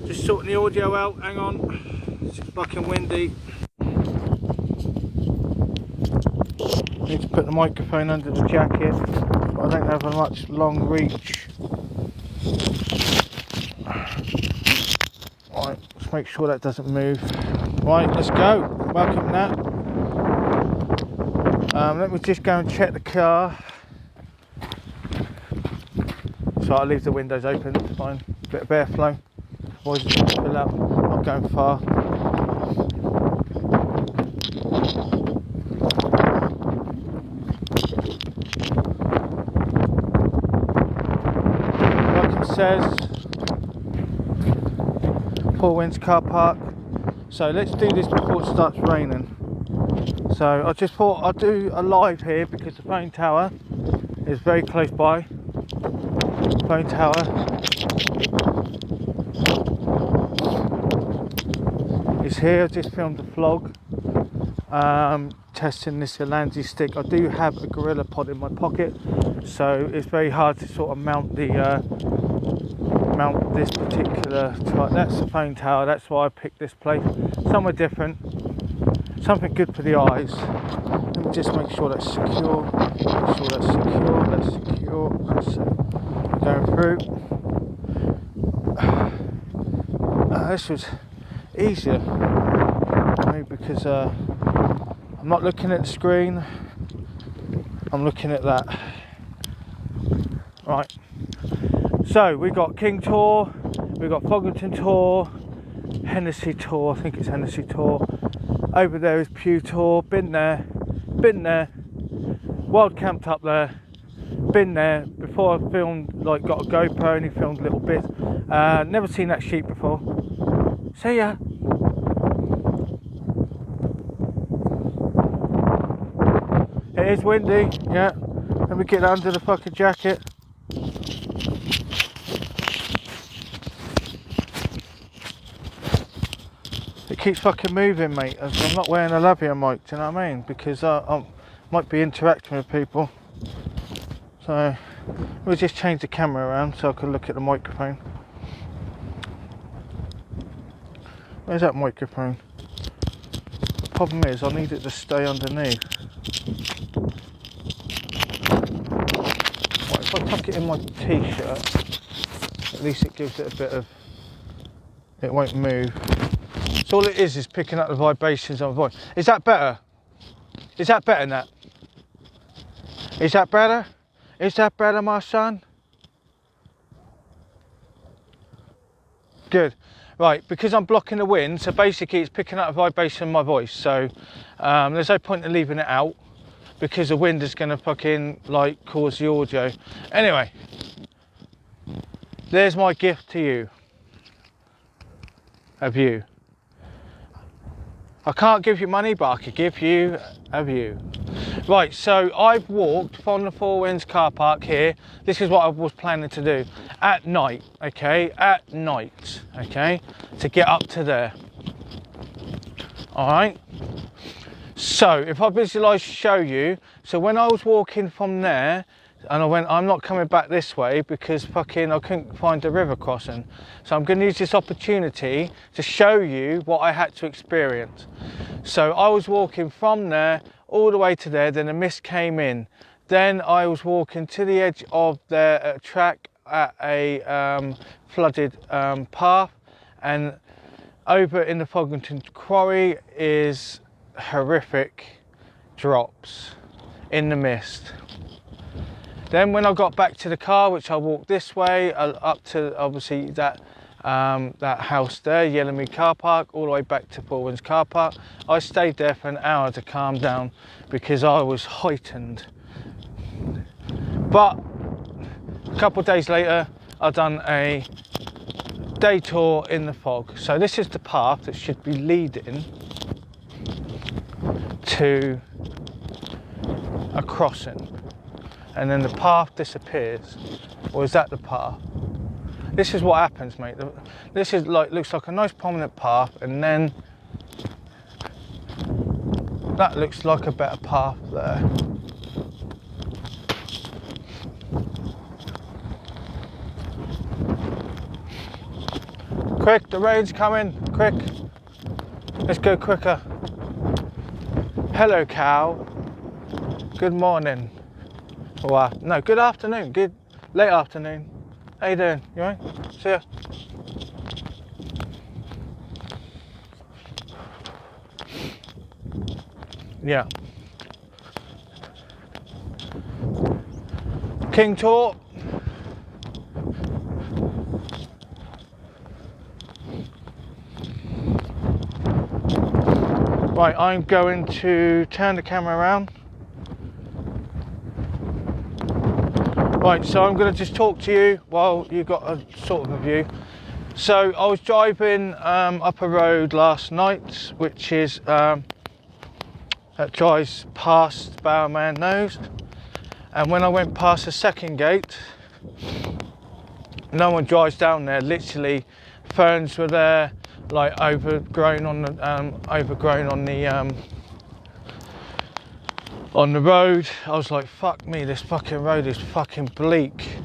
Just sorting the audio out, hang on, it's fucking windy. Need to put the microphone under the jacket, but I don't have a much long reach. Right, let's make sure that doesn't move. Right, let's go. Welcome Nat. Let me just go and check the car. So I'll leave the windows open, it's fine. Bit of airflow. Otherwise it's going to fill up. Not going far. Like it says, Four Winds car park. So let's do this before it starts raining. So I just thought I'd do a live here because the phone tower is very close by. Phone tower is here. I just filmed a vlog testing this Elanzi stick. I do have a Gorilla Pod in my pocket, so it's very hard to sort of mount the mount this particular type. That's the phone tower. That's why I picked this place. Somewhere different, something good for the eyes. Let me just make sure that's secure. Make sure that's secure. That's secure. That's going through. This was easier for me because I'm not looking at the screen, I'm looking at that. Right, so we got King Tour, we got Foggington Tour, Hennessy Tour, I think it's Hennessy Tour. Over there is Pew Tour, been there, wild camped up there, been there. Before I filmed, like got a GoPro, only filmed a little bit. Never seen that sheep before. See ya. It is windy, yeah. Let me get under the fucking jacket. It keeps fucking moving, mate. I'm not wearing a lavalier mic, do you know what I mean? Because I might be interacting with people. So we'll just change the camera around so I can look at the microphone. Where's that microphone? The problem is I need it to stay underneath. Right, if I tuck it in my t-shirt, at least it gives it a bit of, it won't move. So all it is picking up the vibrations of my voice. Is that better? Is that better, Nat? Is that better? Is that better, my son? Good. Right, because I'm blocking the wind, so basically it's picking up the vibration of my voice. So there's no point in leaving it out because the wind is going to fucking like cause the audio. Anyway, there's my gift to you. A view. I can't give you money, but I could give you a view. Right, so I've walked from the Four Winds car park here. This is what I was planning to do at night, okay? At night, okay? To get up to there. All right? So if I visualise, show you. So when I was walking from there, and I went, I'm not coming back this way because fucking I couldn't find the river crossing. So I'm going to use this opportunity to show you what I had to experience. So I was walking from there all the way to there, then the mist came in. Then I was walking to the edge of the track at a flooded path, and over in the Foggington Quarry is horrific drops in the mist. Then when I got back to the car, which I walked this way up to obviously that house there, Yellowmead car park, all the way back to Four Winds car park, I stayed there for an hour to calm down because I was heightened. But a couple of days later, I've done a day tour in the fog. So this is the path that should be leading to a crossing, and then the path disappears. Or is that the path? This is what happens, mate. This is like, looks like a nice prominent path, and then that looks like a better path there. Quick, the rain's coming, quick. Let's go quicker. Hello, cow. Good morning. Or, no, good afternoon, good late afternoon. How you doing? You all right? See ya. Yeah. King Tour. Right, I'm going to turn the camera around. Right, so I'm going to just talk to you while you got a sort of a view. So I was driving up a road last night, which is that drives past Bowerman Nose, and when I went past the second gate, no one drives down there. Literally, ferns were there, like overgrown on the on the road. I was like, fuck me, this fucking road is fucking bleak.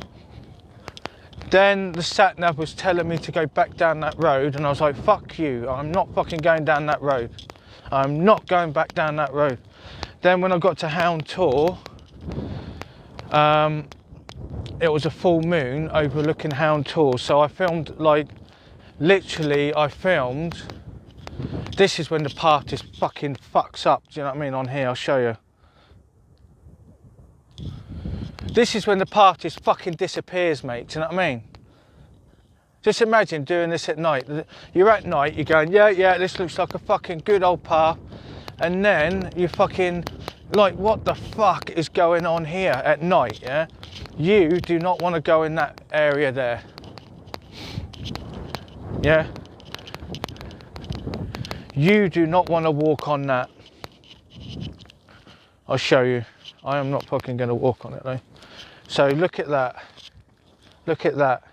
Then the sat nav was telling me to go back down that road, and I was like, fuck you, I'm not fucking going down that road. I'm not going back down that road. Then when I got to Hound Tor, it was a full moon overlooking Hound Tor, so I filmed, like, literally I filmed. This is when the path just fucking fucks up, do you know what I mean? On here, I'll show you. This is when the path just fucking disappears, mate, do you know what I mean? Just imagine doing this at night. You're at night, you're going, yeah, this looks like a fucking good old path. And then you fucking, like, what the fuck is going on here at night, yeah? You do not want to go in that area there. Yeah? You do not want to walk on that. I'll show you. I am not fucking going to walk on it though. So look at that. Look at that.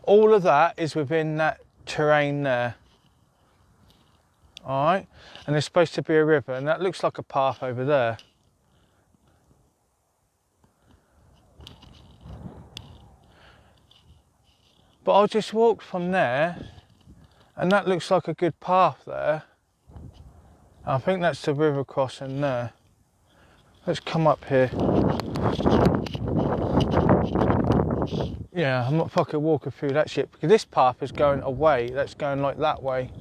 All of that is within that terrain there. All right, and there's supposed to be a river, and that looks like a path over there. But I just walked from there, and that looks like a good path there. I think that's the river crossing there. Let's come up here. Yeah, I'm not fucking walking through that shit, because this path is going away. That's going like that way.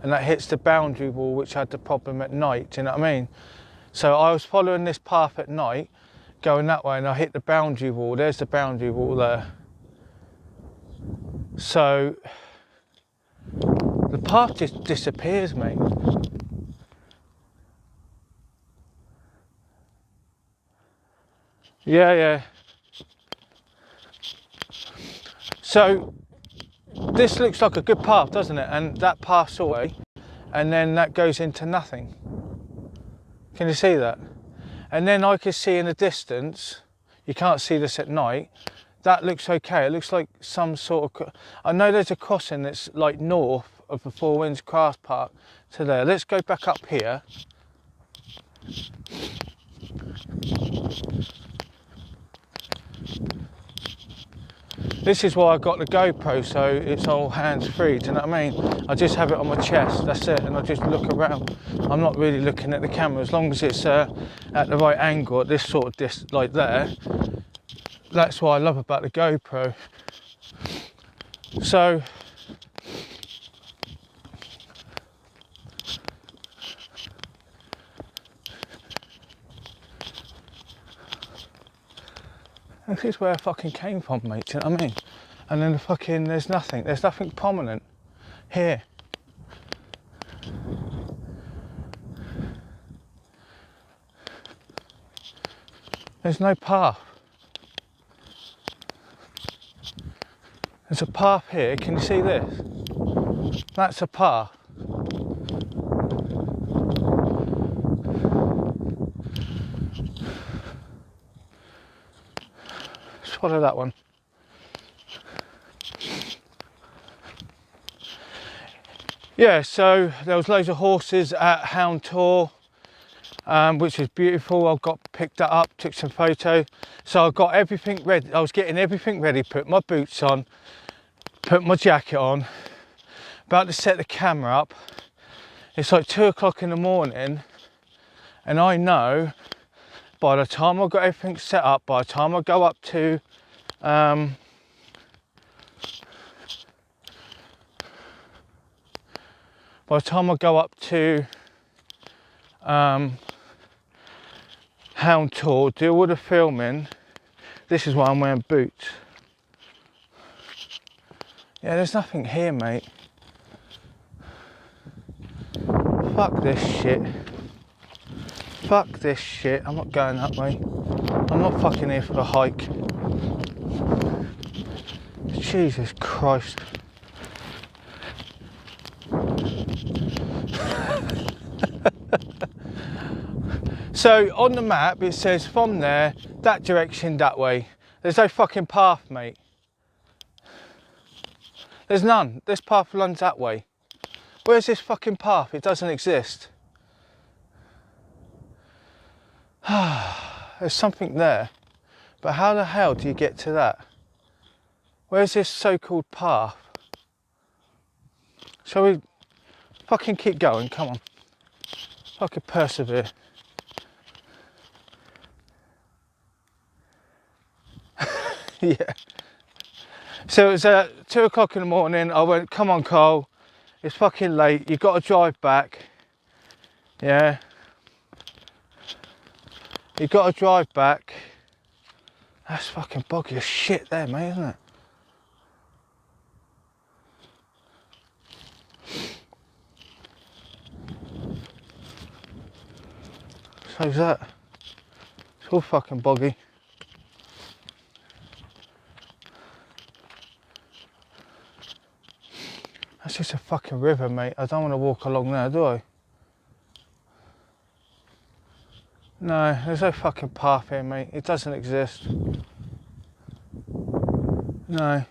And that hits the boundary wall, which had the problem at night, do you know what I mean? So I was following this path at night, going that way, and I hit the boundary wall. There's the boundary wall there. So the path just disappears, mate. Yeah. So this looks like a good path, doesn't it? And that path's away, and then that goes into nothing. Can you see that? And then I can see in the distance, you can't see this at night, that looks okay. It looks like some sort of, I know there's a crossing that's like north of the Four Winds Carpark to there. Let's go back up here. This is why I got the GoPro, so it's all hands-free, do you know what I mean? I just have it on my chest, that's it, and I just look around. I'm not really looking at the camera, as long as it's at the right angle, at this sort of like there. That's what I love about the GoPro. So, this is where I fucking came from, mate, do you know what I mean? And then there's nothing prominent here. There's no path. There's a path here, can you see this? That's a path. follow that one. Yeah, so there was loads of horses at Hound Tour, which was beautiful. I got picked that up, took some photos. So I got everything ready. I was getting everything ready, put my boots on, put my jacket on, about to set the camera up. It's like 2 o'clock in the morning, and I know by the time I've got everything set up, by the time I go up to Hound Tour, do all the filming, this is why I'm wearing boots. Yeah, there's nothing here, mate. Fuck this shit. Fuck this shit. I'm not going that way. I'm not fucking here for the hike. Jesus Christ. So on the map it says from there, that direction, that way. There's no fucking path, mate. There's none. This path runs that way. Where's this fucking path? It doesn't exist. There's something there. But how the hell do you get to that? Where's this so-called path? Shall we fucking keep going? Come on. Fucking persevere. Yeah. So it was 2 o'clock in the morning. I went, come on, Cole. It's fucking late. You've got to drive back. Yeah. You've got to drive back. That's fucking boggy as shit there, mate, isn't it? So's that. It's all fucking boggy. That's just a fucking river, mate. I don't want to walk along there, do I? No, there's no fucking path here, mate. It doesn't exist. No.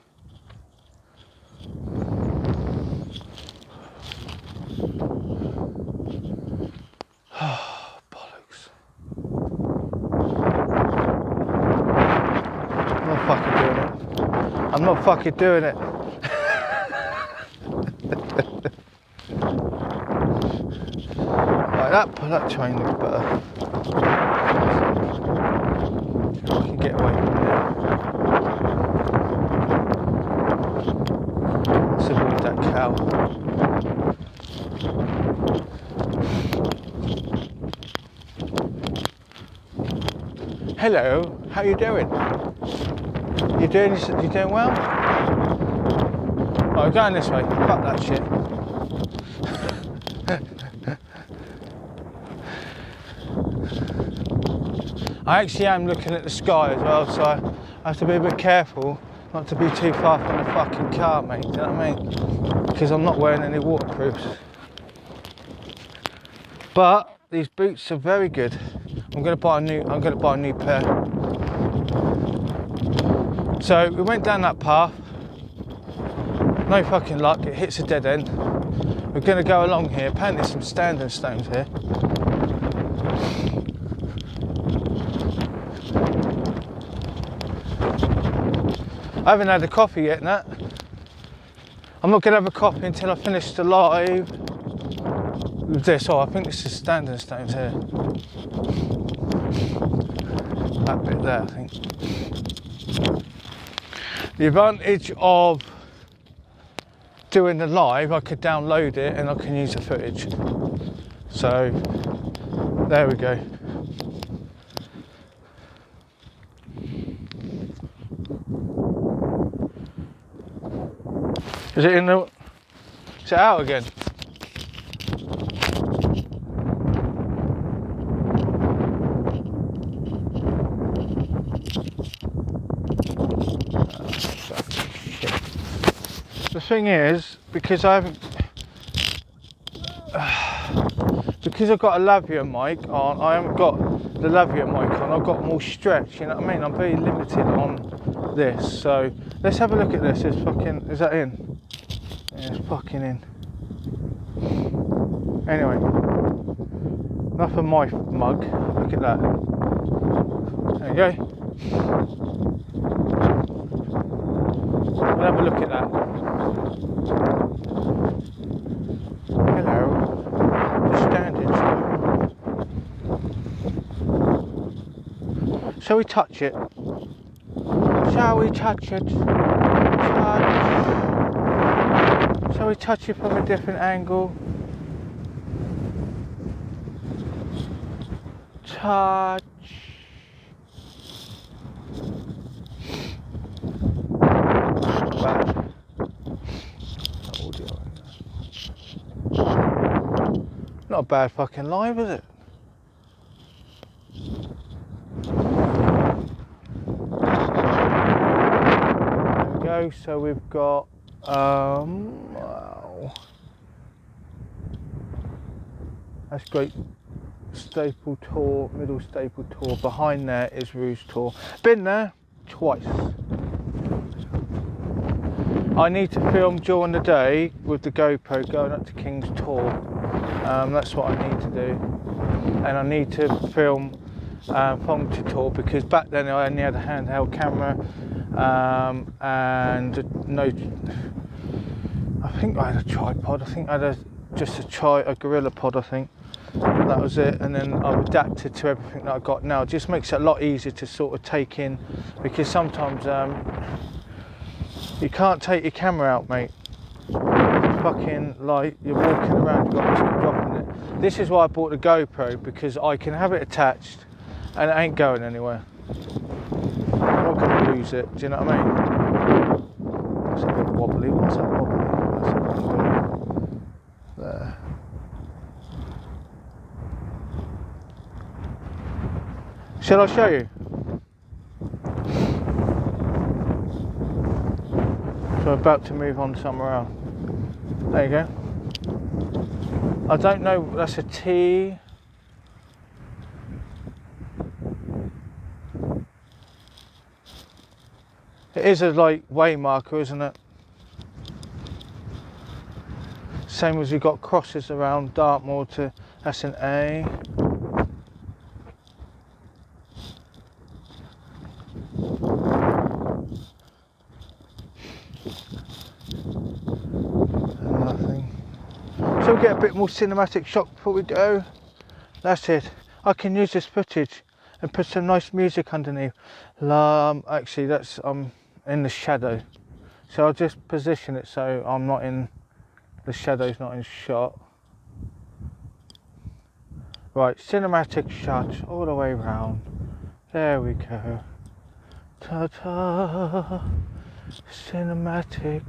Oh, bollocks. I'm not fucking doing it. I'm not fucking doing it. Right, that train looks better. I can get away from there. Let's avoid that cow. Hello, how you doing? You doing well? Oh, we're going this way. Fuck that shit. I actually am looking at the sky as well, so I have to be a bit careful not to be too far from the fucking car, mate. Do you know what I mean? Because I'm not wearing any waterproofs. But these boots are very good. I'm gonna buy a new pair. So we went down that path. No fucking luck, it hits a dead end. We're gonna go along here. Apparently there's some standing stones here. I haven't had a coffee yet, Nat. I'm not gonna have a coffee until I finish the live with this. Oh, I think this is standing stones here. That bit there, I think. The advantage of doing the live, I could download it and I can use the footage. So, there we go. Is it in the... Is it out again? The thing is, because I haven't... because I've got a lavalier mic on, I haven't got the lavalier mic on, I've got more stretch, you know what I mean? I'm very limited on like this. So let's have a look at this. It's fucking, is that in? Yeah, it's fucking in. Anyway, enough of my mug. Look at that. There you go. We'll have a look at that. Hello. Just standing. Shall we touch it? Shall we touch it? Touch. Shall we touch it from a different angle? Touch. Bad. Audio. Not a bad fucking live, is it? There we go. So we've got wow. That's great. Staple Tour, middle Staple Tour. Behind there is Rouge Tour. Been there twice. I need to film during the day with the GoPro going up to King's Tour. That's what I need to do. And I need to film from to Tour because back then I only had a handheld camera and no. I think I had a tripod. I think I had just a gorilla pod. I think. That was it, and then I've adapted to everything that I've got now. It just makes it a lot easier to sort of take in, because sometimes you can't take your camera out, mate. It's fucking like you're walking around, you've got to keep dropping it. This is why I bought the GoPro, because I can have it attached and it ain't going anywhere. I'm not going to lose it, do you know what I mean? That's a bit wobbly. What's that wobbly? That's a wobbly. There. Shall I show you? So I'm about to move on somewhere else. There you go. I don't know, that's a T. It is a like way marker, isn't it? Same as we've got crosses around Dartmoor to, that's an A. So we get a bit more cinematic shot before we go. That's it. I can use this footage and put some nice music underneath. Actually, that's in the shadow. So I'll just position it so I'm not in, the shadow's not in shot. Right, cinematic shot all the way around. There we go. Ta-ta. Cinematic.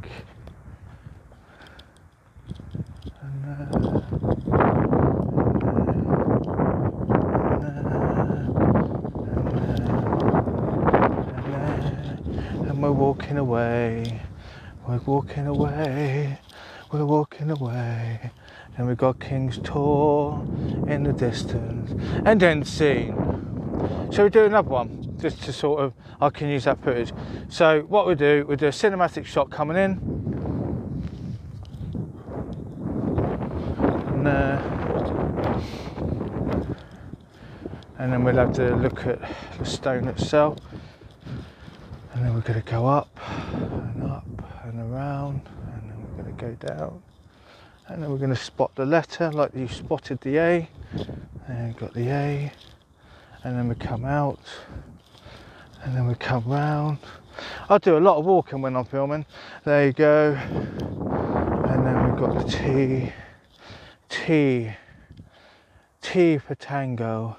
And we're walking away, we're walking away, we're walking away, and we've got King's Tour in the distance, and then scene. Shall we do another one, just to sort of, I can use that footage. So what we'll do a cinematic shot coming in, and then we'll have to look at the stone itself, and then we're going to go up and around, and then we're going to go down, and then we're going to spot the letter like you spotted the A, and we've got the A, and then we come out, and then we come round. I do a lot of walking when I'm filming. There you go, and then we've got the T for Tango,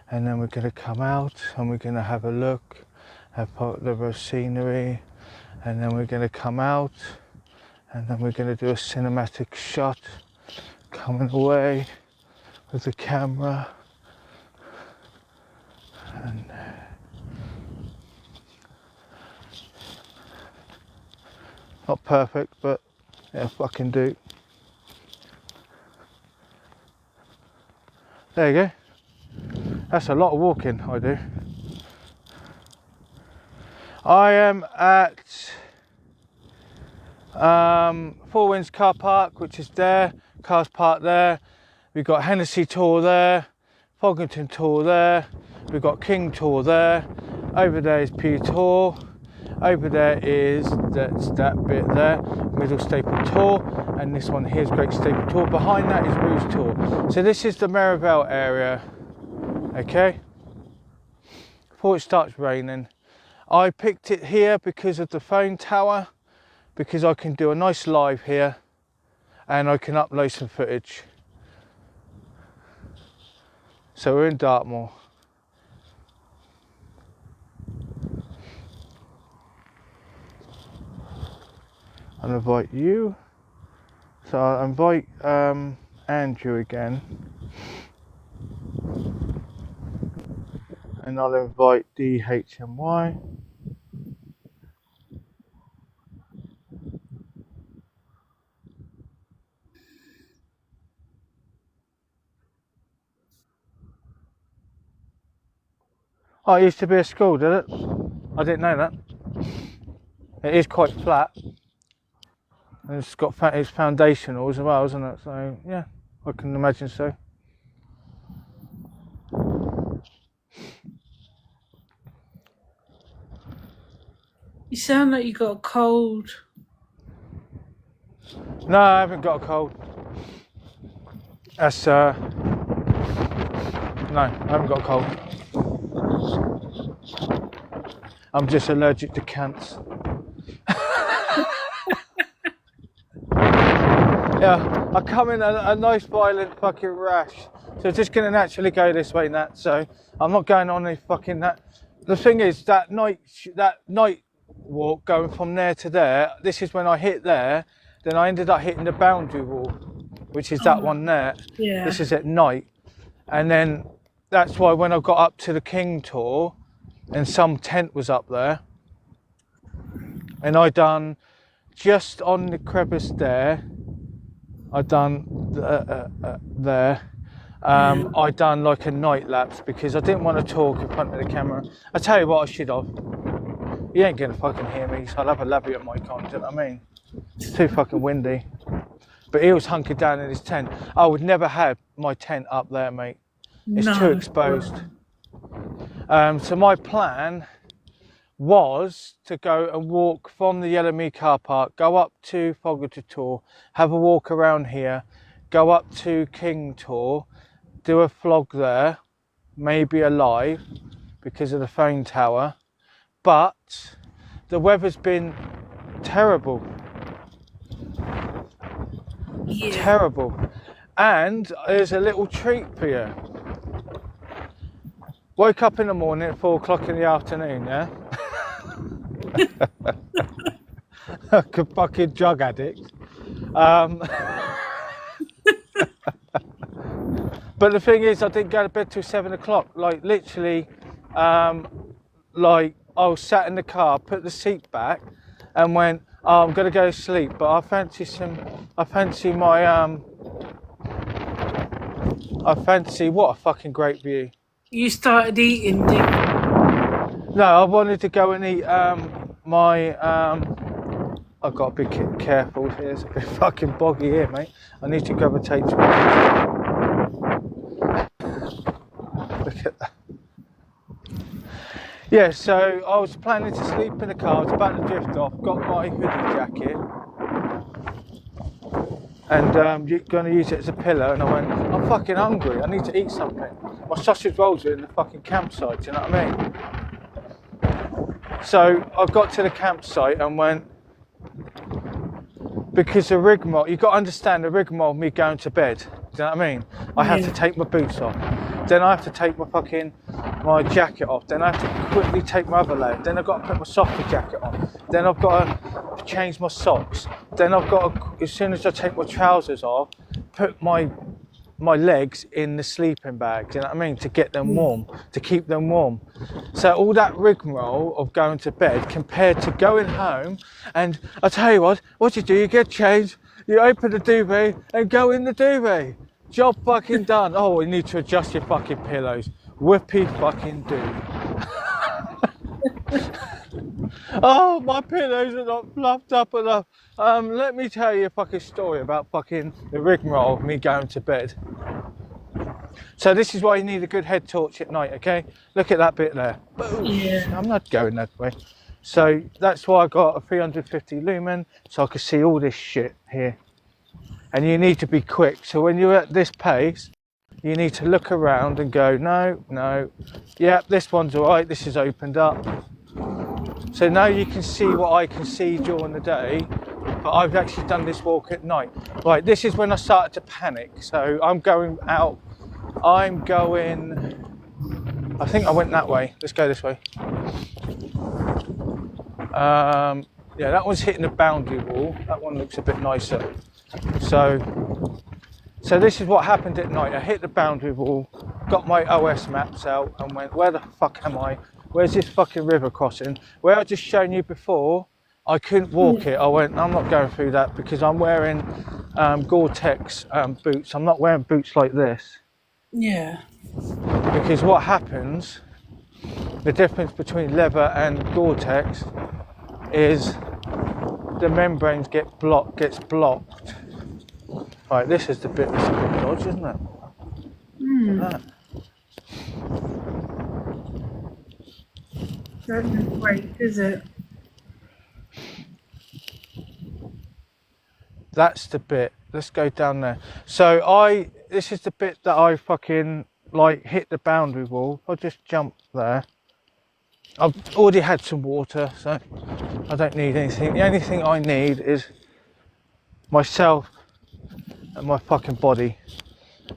and then we're going to come out and we're going to have a look at the scenery, and then we're going to come out and then we're going to do a cinematic shot coming away with the camera, and not perfect, but yeah, fucking do. There you go. That's a lot of walking I do. I am at Four Winds Car Park, which is there. Cars parked there. We've got Hennessy Tor there, Foggington Tor there. We've got King Tor there. Over there is Pew Tor. Over there is that bit there, Middle Staple Tor, and this one here is Great Staple Tor. Behind that is Rouge Tor. So this is the Merivale area. Okay. Before it starts raining, I picked it here because of the phone tower, because I can do a nice live here, and I can upload some footage. So we're in Dartmoor. I'll invite you. So I'll invite Andrew again. And I'll invite DHMY. Oh, it used to be a school, did it? I didn't know that. It is quite flat. And it's got it's foundational as well, isn't it? So yeah, I can imagine so. You sound like you got a cold. No, I haven't got a cold. That's no, I haven't got a cold. I'm just allergic to cants. Yeah, I come in a nice violent fucking rash. So it's just gonna naturally go this way and that. So I'm not going on any fucking that. The thing is, that night walk going from there to there, this is when I hit there, then I ended up hitting the boundary wall, which is that one there. Yeah. This is at night. And then that's why when I got up to the King Tor, and some tent was up there, and I done just on the crevice there, I done there. I done like a night lapse because I didn't want to talk in front of the camera. I tell you what, I should have. You ain't gonna fucking hear me, so I'll have a labiate mic on. Do you know what I mean? It's too fucking windy. But he was hunkered down in his tent. I would never have my tent up there, mate. It's too exposed. So my plan was to go and walk from the Yellowmead car park, go up to Foggington Tor, have a walk around here, go up to King Tor, do a vlog there, maybe a live because of the phone tower. But the weather's been terrible. Yeah. Terrible. And there's a little treat for you. Woke up in the morning at 4 o'clock in the afternoon, yeah? Like a fucking drug addict. But the thing is, I didn't go to bed till 7 o'clock. Like literally, like I was sat in the car, put the seat back, and went, oh, I'm gonna go to sleep. But I fancy what a fucking great view. You started eating, didn't you? No, I wanted to go and eat I've got to be careful here, it's a bit fucking boggy here, mate. I need to gravitate to Look at that. Yeah, so I was planning to sleep in the car, I was about to drift off, got my hoodie jacket, and you're going to use it as a pillow, and I went, I'm fucking hungry, I need to eat something. My sausage rolls are in the fucking campsite, do you know what I mean? So I got to the campsite and went, because the rigmarole, you've got to understand the rigmarole of me going to bed, do you know what I mean? I have to take my boots off, then I have to take my jacket off, then I have to quickly take my other layer, then I've got to put my softer jacket on, then I've got to change my socks, then I've got to, as soon as I take my trousers off, put my legs in the sleeping bag, do you know what I mean, to get them warm, to keep them warm. So all that rigmarole of going to bed compared to going home, and I tell you what you do, you get changed, you open the duvet and go in the duvet. Job fucking done. Oh, you need to adjust your fucking pillows. Whoopie fucking do. Oh, my pillows are not fluffed up enough. Let me tell you a fucking story about fucking the rigmarole of me going to bed. So this is why you need a good head torch at night, okay? Look at that bit there. Boom. Yeah. I'm not going that way. So that's why I got a 350 lumen, so I can see all this shit here. And you need to be quick. So when you're at this pace, you need to look around and go, no, no. Yeah, this one's all right. This is opened up. So now you can see what I can see during the day, but I've actually done this walk at night. Right, this is when I started to panic. So I'm going out. I think I went that way. Let's go this way. Yeah, that one's hitting the boundary wall. That one looks a bit nicer. So this is what happened at night. I hit the boundary wall, got my OS maps out and went, where the fuck am I? Where's this fucking river crossing? Where I just shown you before, I couldn't walk it. I went, I'm not going through that because I'm wearing Gore-Tex boots. I'm not wearing boots like this. Yeah. Because what happens, the difference between leather and Gore-Tex is the membranes gets blocked. Right, this is the bit that's a bit dodgy, isn't it? Mm. Doesn't break, is it? That's the bit. Let's go down there. So this is the bit that I fucking like hit the boundary wall. I'll just jump there. I've already had some water, so I don't need anything. The only thing I need is myself and my fucking body.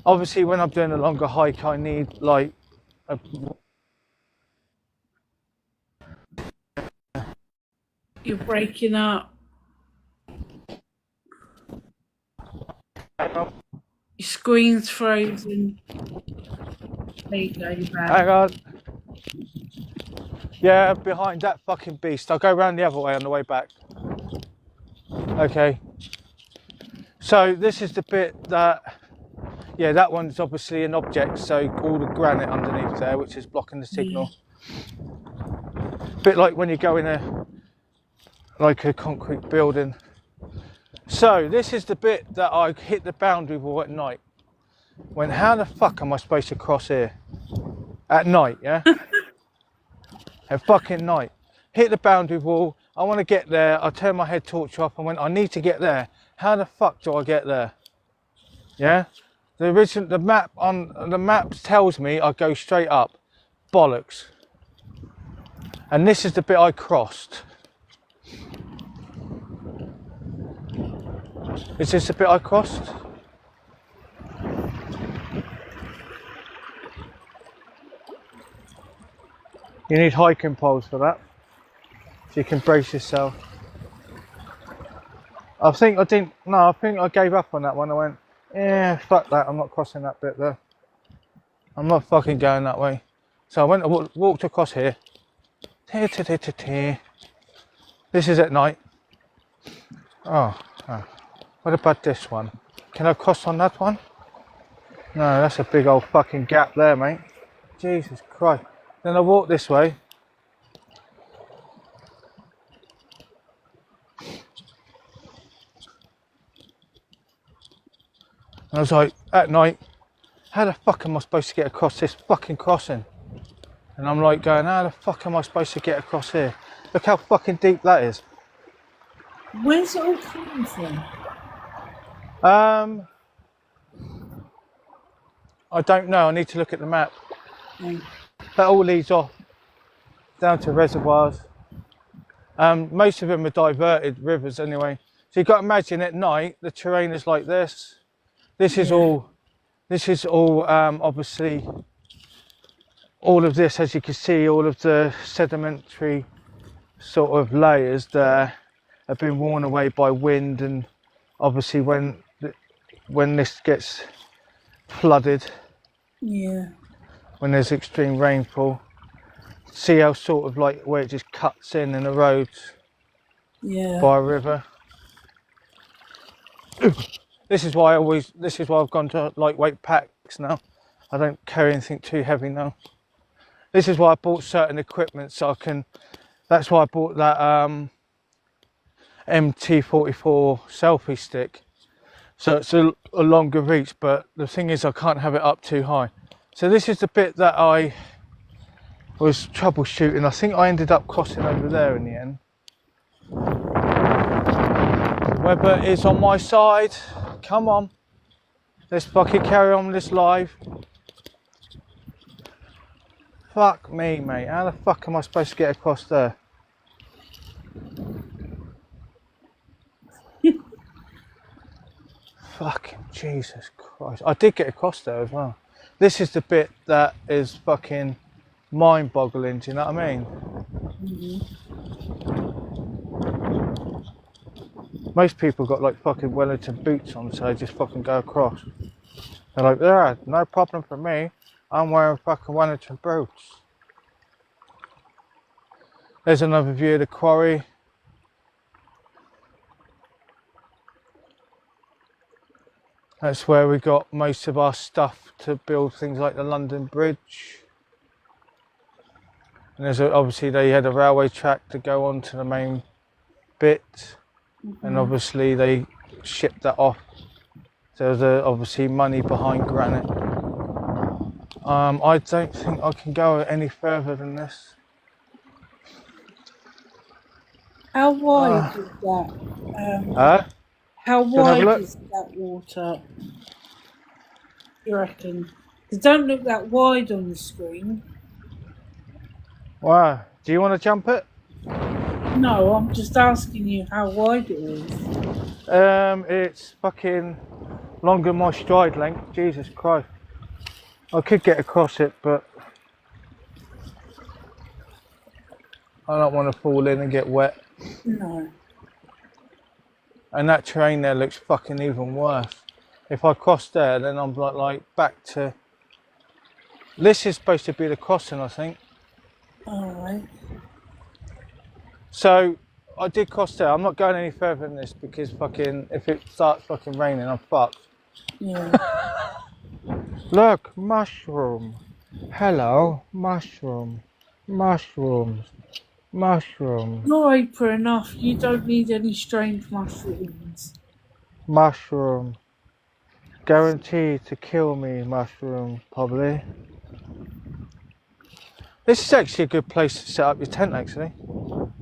Obviously, when I'm doing a longer hike, I need like a... You're breaking up. Your screen's frozen. There you go, you're back. Hang on. Yeah, behind that fucking beast. I'll go around the other way on the way back. Okay. So this is the bit that, yeah, that one's obviously an object. So all the granite underneath there, which is blocking the signal. Bit like when you go in a concrete building. So this is the bit that I hit the boundary wall at night. When how the fuck am I supposed to cross here? At night, yeah? At fucking night. Hit the boundary wall. I want to get there. I turned my head torch off and went, I need to get there. How the fuck do I get there? Yeah? The map tells me I go straight up. Bollocks. And this is the bit I crossed. Is this the bit I crossed? You need hiking poles for that, so you can brace yourself. I think I gave up on that one. I went, yeah, fuck that, I'm not crossing that bit there. I'm not fucking going that way. So I went and walked across here. This is at night. Oh, what about this one? Can I cross on that one? No, that's a big old fucking gap there, mate. Jesus Christ. Then I walk this way. And I was like, at night, how the fuck am I supposed to get across this fucking crossing? And I'm like going, how the fuck am I supposed to get across here? Look how fucking deep that is. Where's it all coming from? I don't know, I need to look at the map. Mm. That all leads off down to reservoirs. Most of them are diverted rivers anyway. So you've got to imagine at night, the terrain is like this. This is all obviously, all of this, as you can see, all of the sedimentary sort of layers there have been worn away by wind, and obviously when this gets flooded, yeah, when there's extreme rainfall, see how sort of like where it just cuts in the roads, yeah, by a river. This is why I've gone to lightweight packs now. I don't carry anything too heavy now. This is why I bought certain equipment, so I can That's why I bought that MT44 selfie stick. So it's a longer reach, but the thing is I can't have it up too high. So this is the bit that I was troubleshooting. I think I ended up crossing over there in the end. Weber is on my side. Come on. Let's fucking carry on this live. Fuck me, mate. How the fuck am I supposed to get across there? Fucking Jesus Christ. I did get across there as well. This is the bit that is fucking mind-boggling, do you know what I mean? Most people got like fucking Wellington boots on, so they just fucking go across. They're like, yeah, no problem for me. I'm wearing fucking Wellington boots. There's another view of the quarry. That's where we got most of our stuff to build things like the London Bridge. And there's obviously they had a railway track to go on to the main bit. And obviously they shipped that off. So there's obviously money behind granite. I don't think I can go any further than this. How wide is that? How wide is that water? You reckon? It don't look that wide on the screen. Wow. Do you want to jump it? No, I'm just asking you how wide it is. It's fucking longer than my stride length. Jesus Christ. I could get across it, but I don't want to fall in and get wet. No. And that terrain there looks fucking even worse. If I cross there, then I'm like back to... This is supposed to be the crossing, I think. Alright. So, I did cross there. I'm not going any further than this because fucking... If it starts fucking raining, I'm fucked. Yeah. Look, mushroom. Hello, mushroom. Mushrooms. Mushrooms. You're hyper enough. You don't need any strange mushrooms. Mushroom. Guaranteed to kill me, mushroom, probably. This is actually a good place to set up your tent, actually.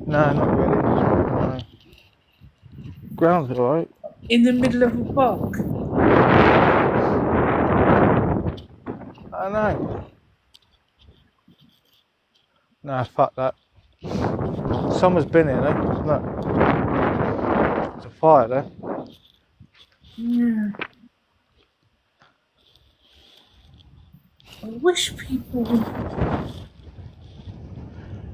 No, not really. No. Ground's alright. In the middle of a park. I know. Nah, fuck that. Someone's been here, though. Look. There's a fire there. Yeah. I wish people would.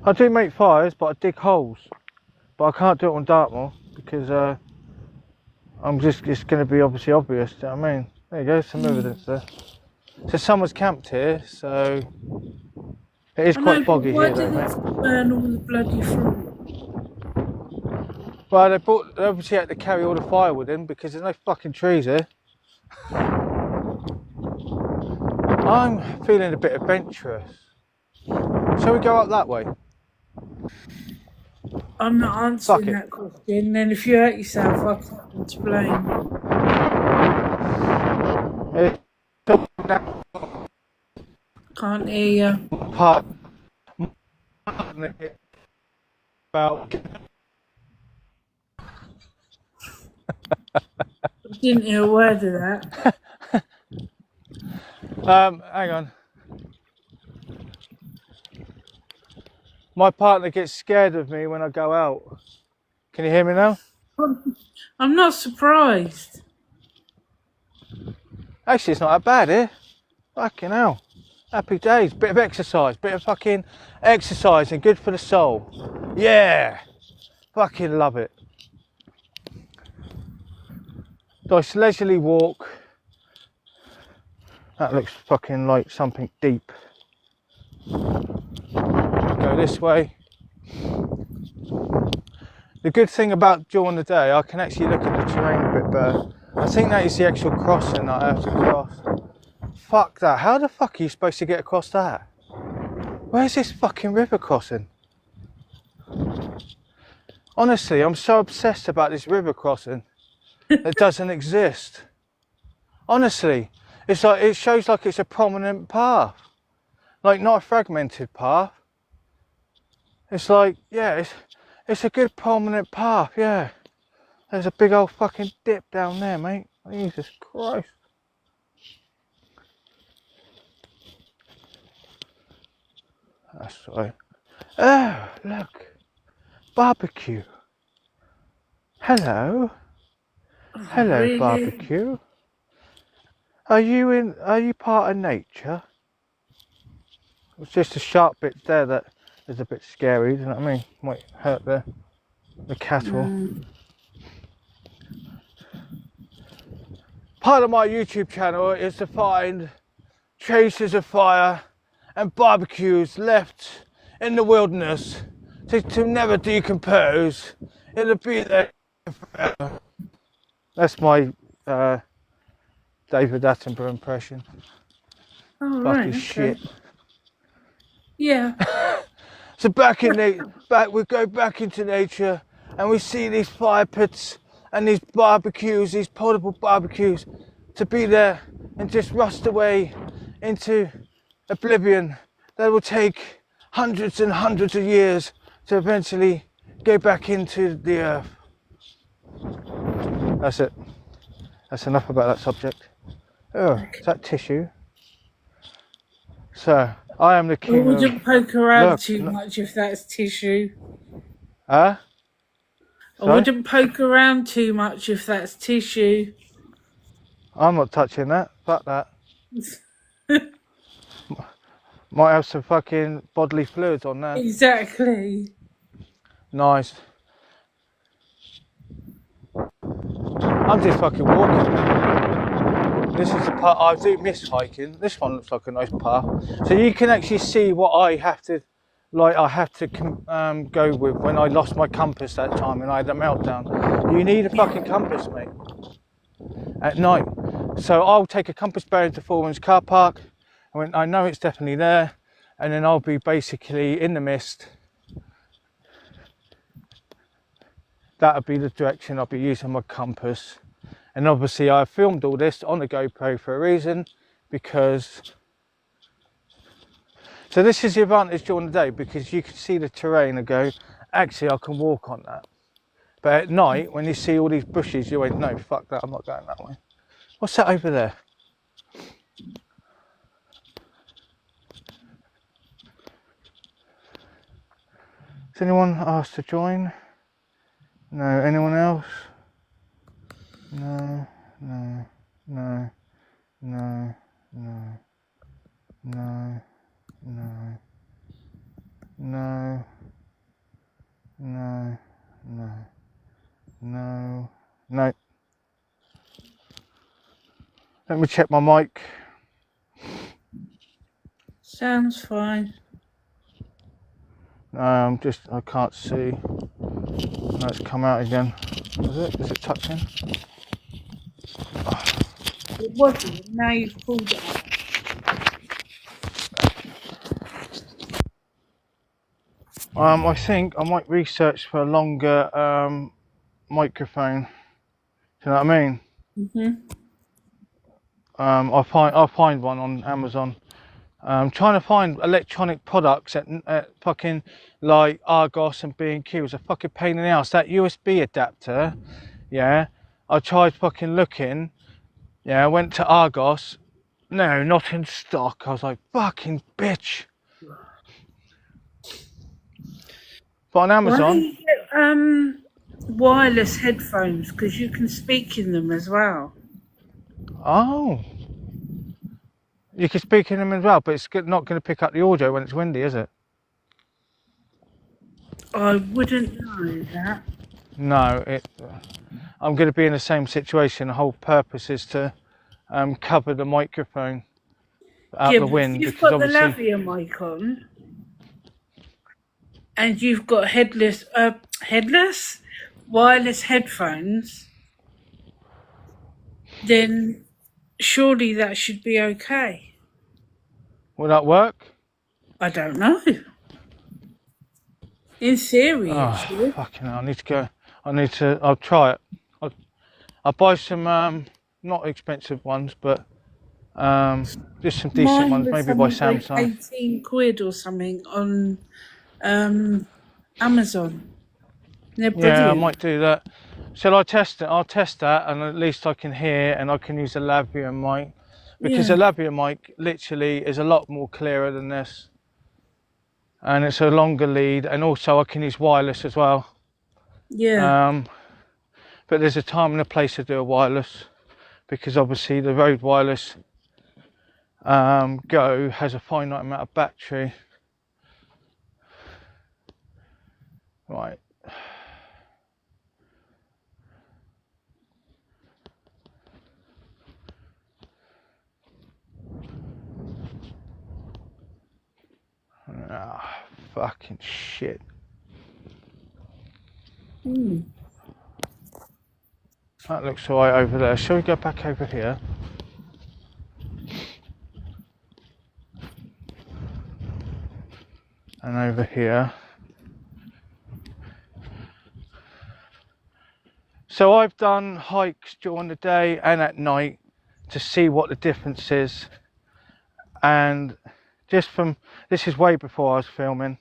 I do make fires, but I dig holes. But I can't do it on Dartmoor because it's going to be obviously obvious. Do you know what I mean? There you go, some evidence there. So someone's camped here, so it is quite foggy here, though, mate. Why did it burn all the bloody fruit? Well, they obviously had to carry all the firewood in because there's no fucking trees here. I'm feeling a bit adventurous. Shall we go up that way? I'm not answering that question. And if you hurt yourself, I can't to blame. Can't hear you. Part about. I didn't hear a word of that. Hang on. My partner gets scared of me when I go out. Can you hear me now? I'm not surprised. Actually, it's not that bad here. Fucking hell. Happy days. Bit of exercise. Bit of fucking exercise and good for the soul. Yeah. Fucking love it. Nice leisurely walk. That looks fucking like something deep. Go this way. The good thing about during the day, I can actually look at the terrain a bit better. I think that is the actual crossing that I have to cross. Fuck that. How the fuck are you supposed to get across that? Where's this fucking river crossing? Honestly, I'm so obsessed about this river crossing that doesn't exist. Honestly, it's like it shows like it's a prominent path, like not a fragmented path. It's like, yeah, it's a good prominent path, yeah. There's a big old fucking dip down there, mate. Jesus Christ. That's right. Oh, look. Barbecue. Hello. Hello, Really? barbecue. Are you part of nature? It's just a sharp bit there that is a bit scary, do you know what I mean? Might hurt the cattle. Part of my YouTube channel is to find traces of fire and barbecues left in the wilderness to never decompose. It'll be there forever. That's my David Attenborough impression. Oh, Fucking right, okay. shit. Yeah. So we go back into nature and we see these fire pits and these barbecues, these portable barbecues, to be there and just rust away into oblivion. That will take hundreds and hundreds of years to eventually go back into the earth. That's it. That's enough about that subject. Oh, is that tissue? So, I am the king of... I wouldn't poke around too much if that's tissue. Huh? I wouldn't poke around too much if that's tissue. I'm not touching that. Fuck that. Might have some fucking bodily fluids on there. Exactly. Nice. I'm just fucking walking. This is the part I do miss hiking. This one looks like a nice path. So you can actually see what I have to go with when I lost my compass that time and I had a meltdown. You need a fucking compass, mate, at night. So I'll take a compass bearing to Four Winds car park, and when I know it's definitely there, and then I'll be basically in the mist. That'll be the direction I'll be using my compass. And obviously I filmed all this on the GoPro for a reason, because so this is the advantage during the day, because you can see the terrain and go, actually I can walk on that. But at night, when you see all these bushes, you went, no, fuck that, I'm not going that way. What's that over there? Has anyone asked to join? No, anyone else? No, no, no, no, no, no, no, no, no, no, no, no. Let me check my mic. Sounds fine. No, I can't see. No, it's come out again. Is it tucked in? It wasn't, now you've pulled it out. I think I might research for a longer microphone. Do you know what I mean? I'll find one on Amazon. I'm trying to find electronic products at fucking like Argos and B&Q. It's a fucking pain in the ass. That USB adapter, yeah. I tried fucking looking. Yeah, I went to Argos. No, not in stock. I was like, fucking bitch. But on Amazon. Why don't you get wireless headphones, because you can speak in them as well. Oh. You can speak in them as well, but it's not going to pick up the audio when it's windy, is it? I wouldn't know that. No, I'm going to be in the same situation. The whole purpose is to cover the microphone out the wind. You've got the lavalier mic on, and you've got headless wireless headphones. Then surely that should be okay. Will that work? I don't know. In theory, it Oh, should. fucking hell, I need to go. I'll try it. I'll buy some, not expensive ones, but just some decent Mine ones, was maybe by something like Samsung. 18 quid or something on Amazon. They're Yeah, I brilliant. might do that. Shall I test it? I'll test that, and at least I can hear, and I can use a Labia mic, because Yeah, a Labia mic literally is a lot more clearer than this, and it's a longer lead, and also I can use wireless as well. yeah, But there's a time and a place to do a wireless, because obviously the Rode Wireless Go has a finite amount of battery. Right. Ah, fucking shit. That looks alright over there. Shall we go back over here? And over here. So I've done hikes during the day and at night to see what the difference is. And just from, this is way before I was filming,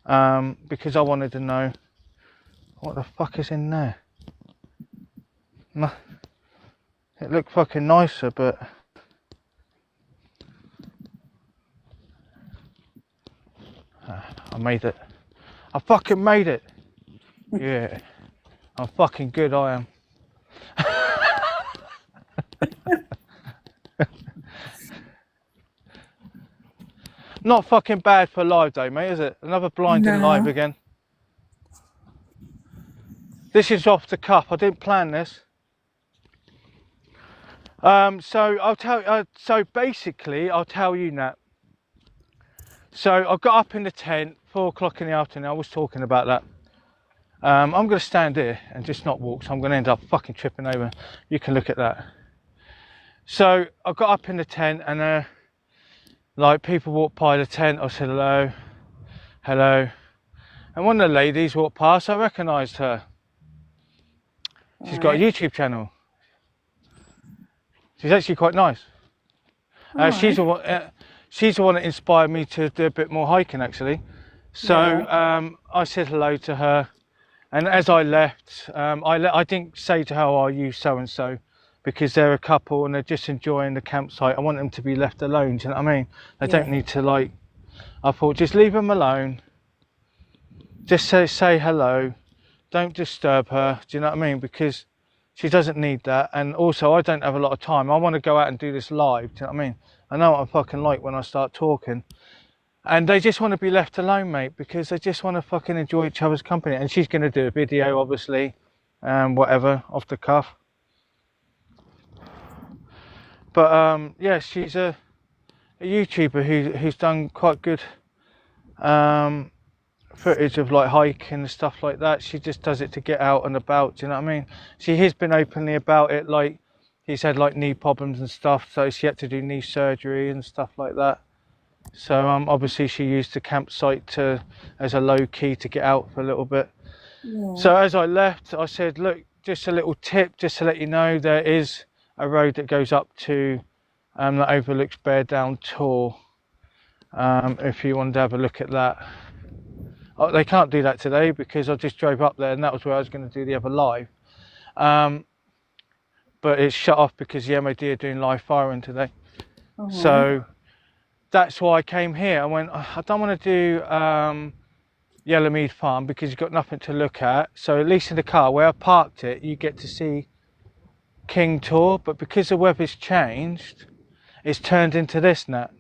because I wanted to know what the fuck is in there. No, it looked fucking nicer, but I made it. I fucking made it. Yeah, I'm fucking good, I am. Not fucking bad for live though, mate, is it? Another blinding live no, again. This is off the cuff. I didn't plan this. So I'll tell. So basically, I'll tell you now. So I got up in the tent 4 o'clock in the afternoon. I was talking about that. I'm going to stand here and just not walk. So I'm going to end up fucking tripping over. You can look at that. So I got up in the tent and like people walked by the tent. I said hello, hello, and one of the ladies walked past. I recognised her. She's got a YouTube channel. She's actually quite nice. She's the one that inspired me to do a bit more hiking actually. So I said hello to her, and as I left, I didn't say to her, "Oh, are you so and so?" because they're a couple and they're just enjoying the campsite. I want them to be left alone. Do you know what I mean? They don't need to like. I thought just leave them alone. Just say hello. Don't disturb her. Do you know what I mean? Because she doesn't need that, and also I don't have a lot of time. I want to go out and do this live. Do you know what I mean? I know what I'm fucking like when I start talking, and they just want to be left alone, mate, because they just want to fucking enjoy each other's company. And she's going to do a video, obviously, whatever, off the cuff. But yeah, she's a YouTuber who's done quite good footage of like hiking and stuff like that. She just does it to get out and about. Do you know what I mean? She has been openly about it. Like he's had like knee problems and stuff, so she had to do knee surgery and stuff like that. So obviously she used the campsite as a low key to get out for a little bit. So as I left, I said, look, just a little tip, just to let you know, there is a road that goes up to that overlooks Bear Down Tor. If you wanted to have a look at that. Oh, they can't do that today because I just drove up there and that was where I was going to do the other live. But it's shut off because the MOD are doing live firing today. So that's why I came here. I went, I don't want to do Yellowmead Farm because you've got nothing to look at. So at least in the car where I parked it, you get to see King Tor. But because the weather's changed, it's turned into this now.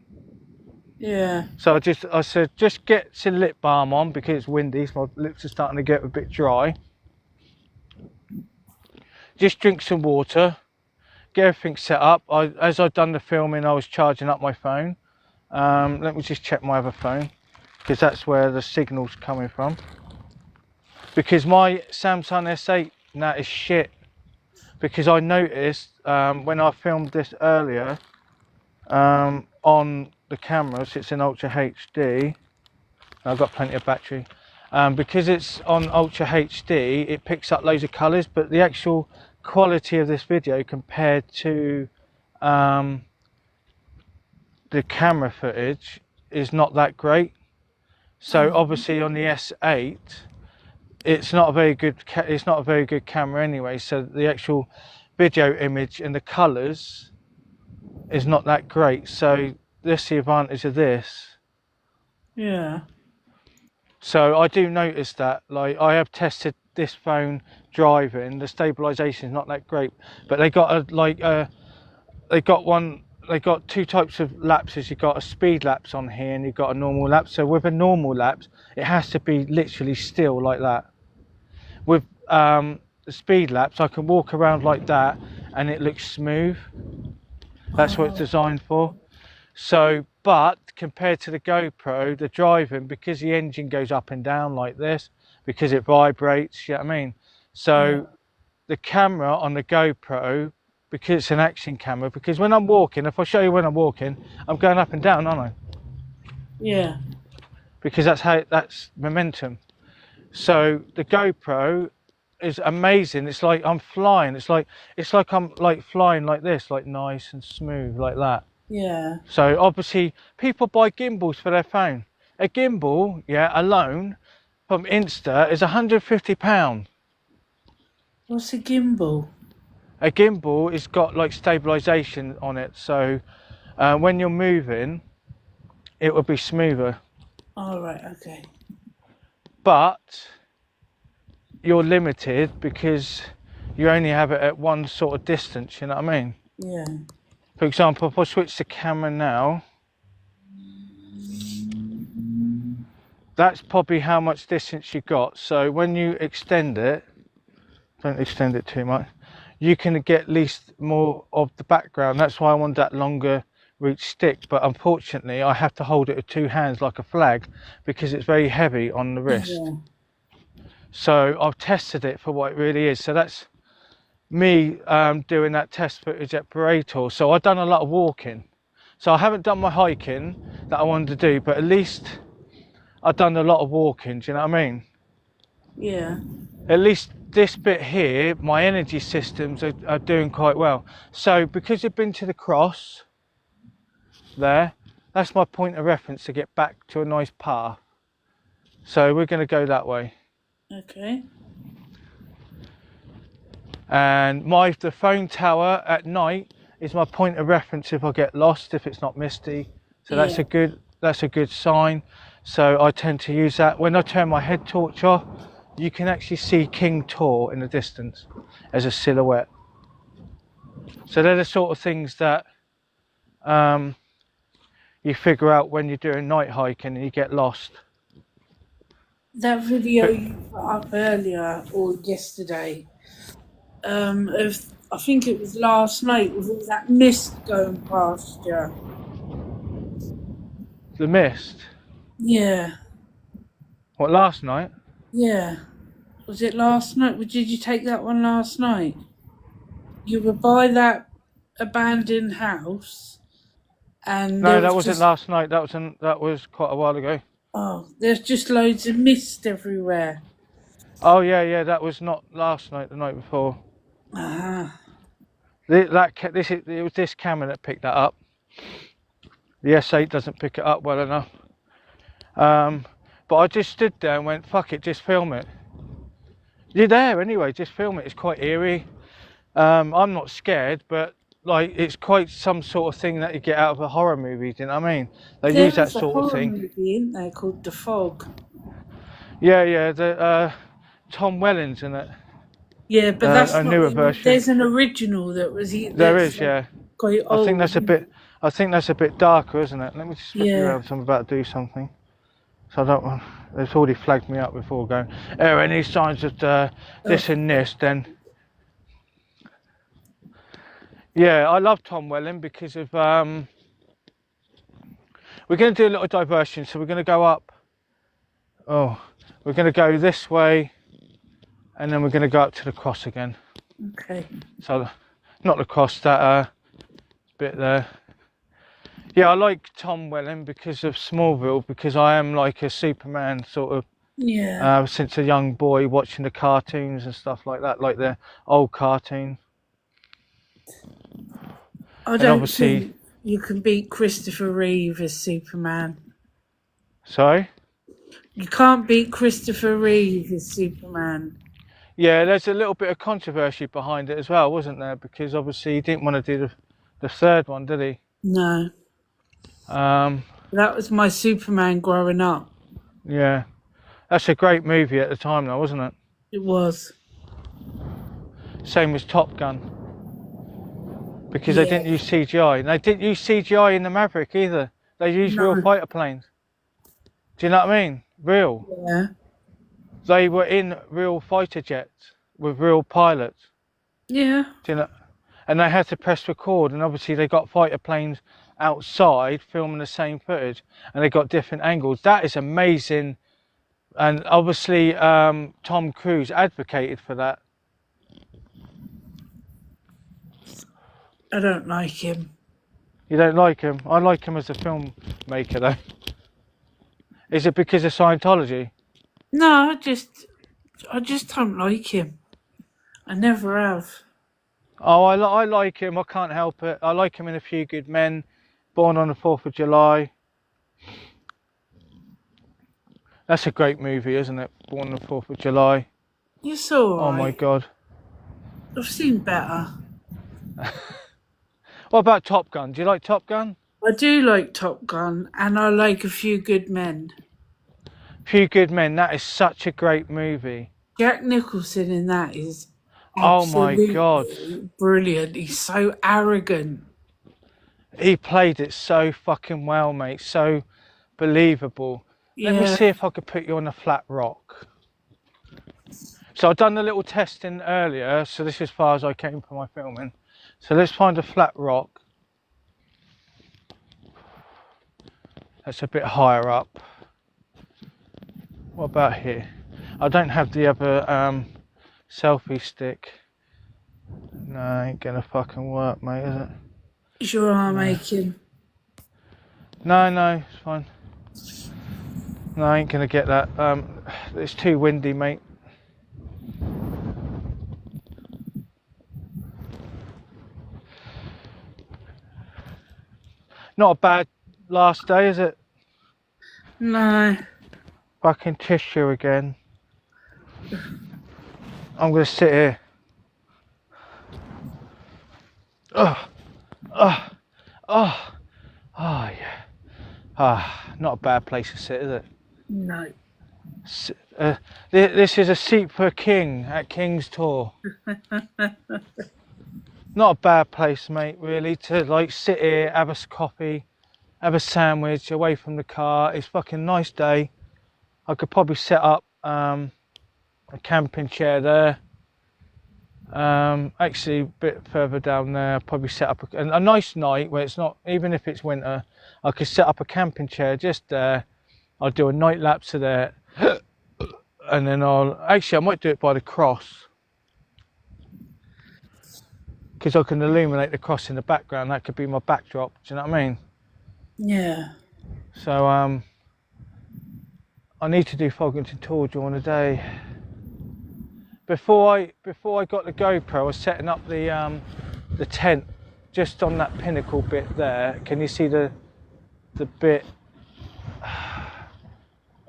Yeah. So I said, just get some lip balm on because it's windy, so my lips are starting to get a bit dry. Just drink some water, get everything set up. As I'd done the filming, I was charging up my phone. Let me just check my other phone because that's where the signal's coming from. Because my Samsung S8 now is shit. Because I noticed when I filmed this earlier on the cameras, it's in Ultra HD. I've got plenty of battery. Because it's on Ultra HD, it picks up loads of colours, but the actual quality of this video compared to the camera footage is not that great. So obviously on the S8, it's not a very good camera anyway. So the actual video image and the colours is not that great. So that's the advantage of this. Yeah. So I do notice that, like, I have tested this phone driving, the stabilization is not that great, but they got they got two types of lapses. You've got a speed lapse on here and you've got a normal lapse. So with a normal lapse, it has to be literally still like that. With the speed lapse, I can walk around like that and it looks smooth. That's what it's designed for. So, but compared to the GoPro, the driving, because the engine goes up and down like this, because it vibrates, you know what I mean? So the camera on the GoPro, because it's an action camera, because when I'm walking, if I show you when I'm walking, I'm going up and down, aren't I? Yeah. Because that's momentum. So the GoPro is amazing. It's like I'm flying. It's like I'm like flying like this, like nice and smooth like that. Yeah. So obviously people buy gimbals for their phone. A gimbal, yeah, alone from Insta is £150. What's a gimbal? A gimbal has got like stabilization on it, so when you're moving, it will be smoother. All right. Okay. But you're limited because you only have it at one sort of distance, you know what I mean? Yeah. For example, if I switch the camera now, that's probably how much distance you got. So when you extend it, don't extend it too much, you can get at least more of the background. That's why I want that longer reach stick, but unfortunately I have to hold it with two hands like a flag because it's very heavy on the wrist. Yeah. So I've tested it for what it really is. So that's me doing that test footage at Pareto. So I've done a lot of walking. So I haven't done my hiking that I wanted to do, but at least I've done a lot of walking, do you know what I mean? Yeah. At least this bit here, my energy systems are doing quite well. So because you've been to the cross there, that's my point of reference to get back to a nice path. So we're going to go that way. Okay. And the phone tower at night is my point of reference if I get lost, if it's not misty. So that's a good sign. So I tend to use that. When I turn my head torch off, you can actually see King Tor in the distance as a silhouette. So they're the sort of things that you figure out when you're doing night hiking and you get lost. That video you put up earlier or yesterday, of I think it was last night, with all that mist going past you. The mist? Yeah. What, last night? Yeah. Was it last night? Did you take that one last night? You were by that abandoned house, and no, that wasn't last night. That was quite a while ago. Oh, there's just loads of mist everywhere. Oh yeah, that was not last night. The night before. It was this camera that picked that up. The S8 doesn't pick it up well enough. But I just stood there and went, fuck it, just film it. You're there anyway, just film it. It's quite eerie. I'm not scared, but like it's quite some sort of thing that you get out of a horror movie. Do you know what I mean? They use that sort of thing. There's a horror movie, isn't there, called The Fog? Yeah. The Tom Welling's in it. Yeah, but that's a newer version. There's an original that was. There is, yeah. Quite old. I think that's a bit darker, isn't it? Let me just flip you around. I'm about to do something. So I don't want. It's already flagged me up before going. Any signs of this and this, then. Yeah, I love Tom Welling because of. We're going to do a little diversion, so we're going to go up. Oh, we're going to go this way, and then we're going to go up to the cross again. Okay. So, not the cross, that bit there. Yeah, I like Tom Welling because of Smallville, because I am like a Superman sort of Yeah. Since a young boy, watching the cartoons and stuff like that, like the old cartoons. I And don't obviously, think you can beat Christopher Reeve as Superman. sorry? You can't beat Christopher Reeve as Superman. Yeah, there's a little bit of controversy behind it as well, wasn't there? Because obviously he didn't want to do the third one, did he? No. Um, That was my Superman growing up. yeah. That's a great movie at the time though, wasn't it? It was. Same as Top Gun. Because they Yeah. didn't use CGI. And they didn't use CGI in the Maverick either. They used real No. fighter planes. Do you know what I mean? Real. Yeah. They were in real fighter jets with real pilots. Yeah. Do you know? And they had to press record, and obviously they got fighter planes outside filming the same footage, and they got different angles. That is amazing. And obviously Tom Cruise advocated for that. I don't like him. You don't like him? I like him as a filmmaker though. Is it because of Scientology? No, I just don't like him. I never have. Oh, I like him. I can't help it. I like him in A Few Good Men, Born on the 4th of July. That's a great movie, isn't it? Born on the 4th of July. It's all right. Oh my God. I've seen better. What about Top Gun? Do you like Top Gun? I do like Top Gun, and I like A Few Good Men. Few Good Men. That is such a great movie. Jack Nicholson in that is Oh my God. brilliant. He's so arrogant. He played it so fucking well, mate. So believable. Yeah. Let me see if I could put you on a flat rock. So I've done a little testing earlier, so this is as far as I came for my filming. So let's find a flat rock. That's a bit higher up. What about here? I don't have the other selfie stick. No, ain't gonna fucking work, mate, is it? Is your arm aching? No, it's fine. No, I ain't gonna get that. It's too windy, mate. Not a bad last day, is it? No. Fucking tissue again. I'm gonna sit here. Oh yeah. Not a bad place to sit, is it? No. This is a seat for a king at King's Tour. Not a bad place, mate, really, to like sit here, have a coffee, have a sandwich away from the car. It's fucking nice day. I could probably set up a camping chair there. Actually a bit further down there, I'll probably set up a nice night where it's not, even if it's winter, I could set up a camping chair just there. I'll do a night lapse of there. And then I might do it by the cross. Because I can illuminate the cross in the background. That could be my backdrop. Do you know what I mean? Yeah. So I need to do Foggington Tour during the day. Before I got the GoPro, I was setting up the tent just on that pinnacle bit there. Can you see the bit?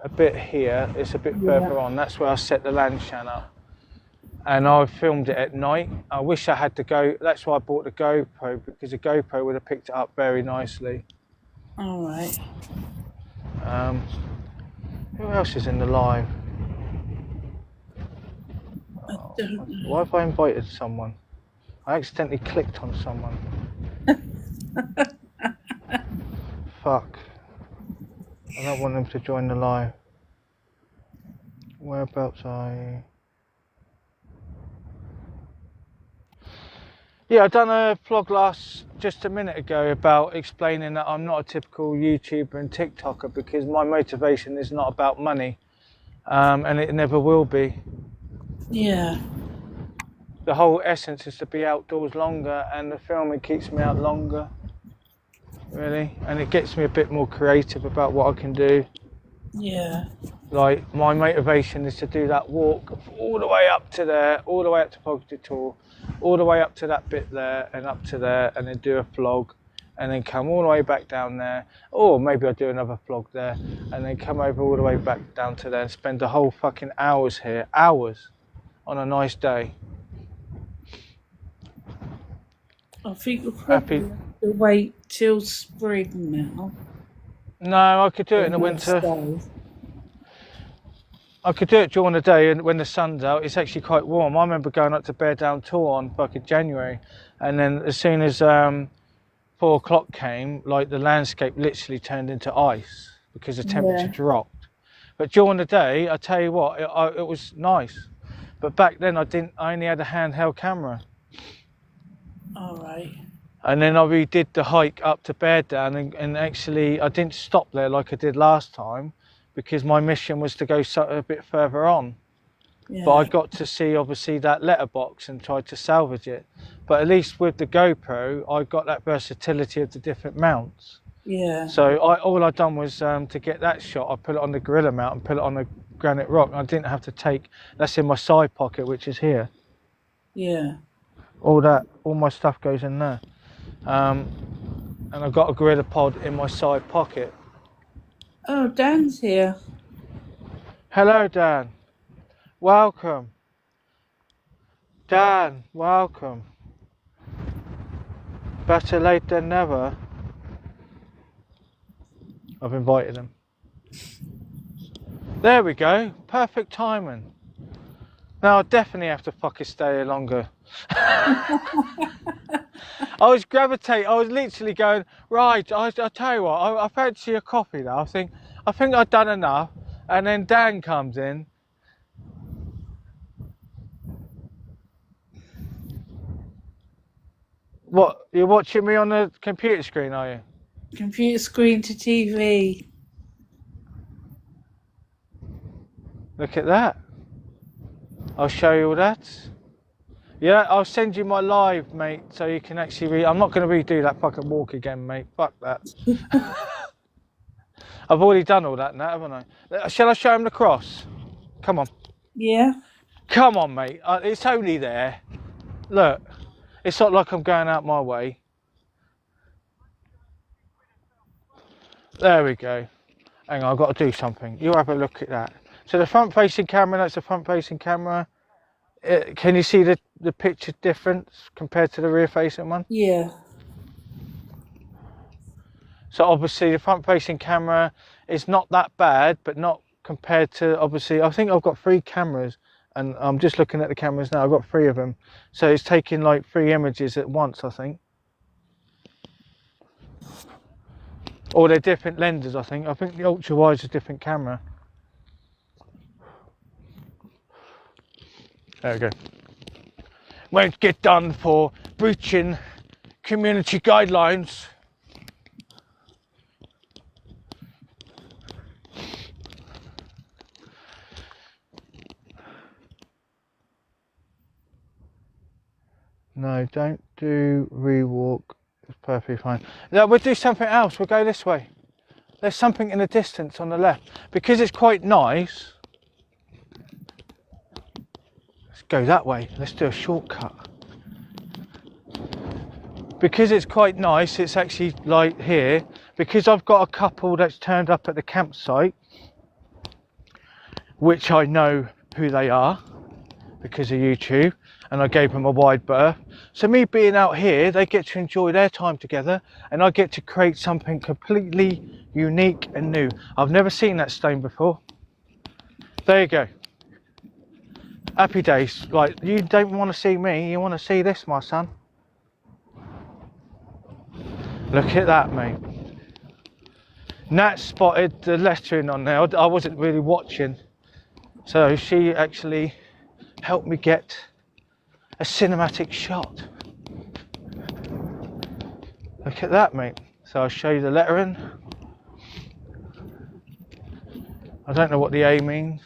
A bit here. It's a bit further on. That's where I set the land shan up. And I filmed it at night. I wish I had to go. That's why I bought the GoPro, because the GoPro would have picked it up very nicely. All right. Who else is in the live? I don't know. Why have I invited someone? I accidentally clicked on someone. Fuck. I don't want them to join the live. Whereabouts are you? Yeah, I done a vlog just a minute ago about explaining that I'm not a typical YouTuber and TikToker because my motivation is not about money, and it never will be. Yeah. The whole essence is to be outdoors longer, and the filming keeps me out longer, really, and it gets me a bit more creative about what I can do. Yeah. like my motivation is to do that walk all the way up to there, all the way up to Pogditor, all the way up to that bit there and up to there, and then do a vlog, and then come all the way back down there, or maybe I'll do another vlog there, and then come over all the way back down to there and spend the whole fucking hours here, hours, on a nice day. I think we'll probably have to wait till spring now. No, I could do it in the winter. I could do it during the day and when the sun's out. It's actually quite warm. I remember going up to Bear Down Tor on fucking January, and then as soon as 4 o'clock came, like the landscape literally turned into ice because the temperature dropped. But during the day, I tell you what, it was nice. But back then I only had a handheld camera. All right. And then I redid the hike up to Bear Down, and actually I didn't stop there like I did last time, because my mission was to go a bit further on. Yeah. But I got to see obviously that letterbox and tried to salvage it. But at least with the GoPro, I got that versatility of the different mounts. Yeah. So all I'd done was to get that shot, I put it on the gorilla mount and put it on the granite rock. I didn't have to take, that's in my side pocket, which is here. Yeah. All my stuff goes in there. And I've got a gorilla pod in my side pocket. Oh, Dan's here. Hello, Dan. Welcome. Dan, welcome. Better late than never. I've invited him. There we go. Perfect timing. Now I definitely have to fucking stay here longer. I was literally going, right, I'll tell you what, I fancy a coffee now. I think I've done enough. And then Dan comes in. What, you're watching me on the computer screen, are you? Computer screen to TV. Look at that. I'll show you all that. Yeah, I'll send you my live, mate, so you can actually I'm not going to redo that fucking walk again, mate. Fuck that. I've already done all that now, haven't I? Shall I show him the cross? Come on. Yeah. Come on, mate. It's only there. Look. It's not like I'm going out my way. There we go. Hang on, I've got to do something. You have a look at that. So the front-facing camera, that's the front-facing camera. Can you see the picture difference compared to the rear-facing one? Yeah. So obviously the front-facing camera is not that bad, but not compared to, obviously, I think I've got 3 cameras, and I'm just looking at the cameras now. I've got 3 of them. So it's taking like 3 images at once, I think. Or they're different lenses, I think. I think the ultra-wide is a different camera. There we go. Won't get done for breaching community guidelines. No, don't do rewalk. It's perfectly fine. No, we'll do something else. We'll go this way. There's something in the distance on the left. Because it's quite nice. Let's go that way. Let's do a shortcut. Because it's quite nice, it's actually like here. Because I've got a couple that's turned up at the campsite, which I know who they are because of YouTube, and I gave them a wide berth. So me being out here, they get to enjoy their time together, and I get to create something completely unique and new. I've never seen that stone before. There you go. Happy days. Like, you don't want to see me, you want to see this, my son. Look at that, mate. Nat spotted the lettering on there. I wasn't really watching, so she actually helped me get a cinematic shot. Look at that, mate. So I'll show you the lettering. I don't know what the A means.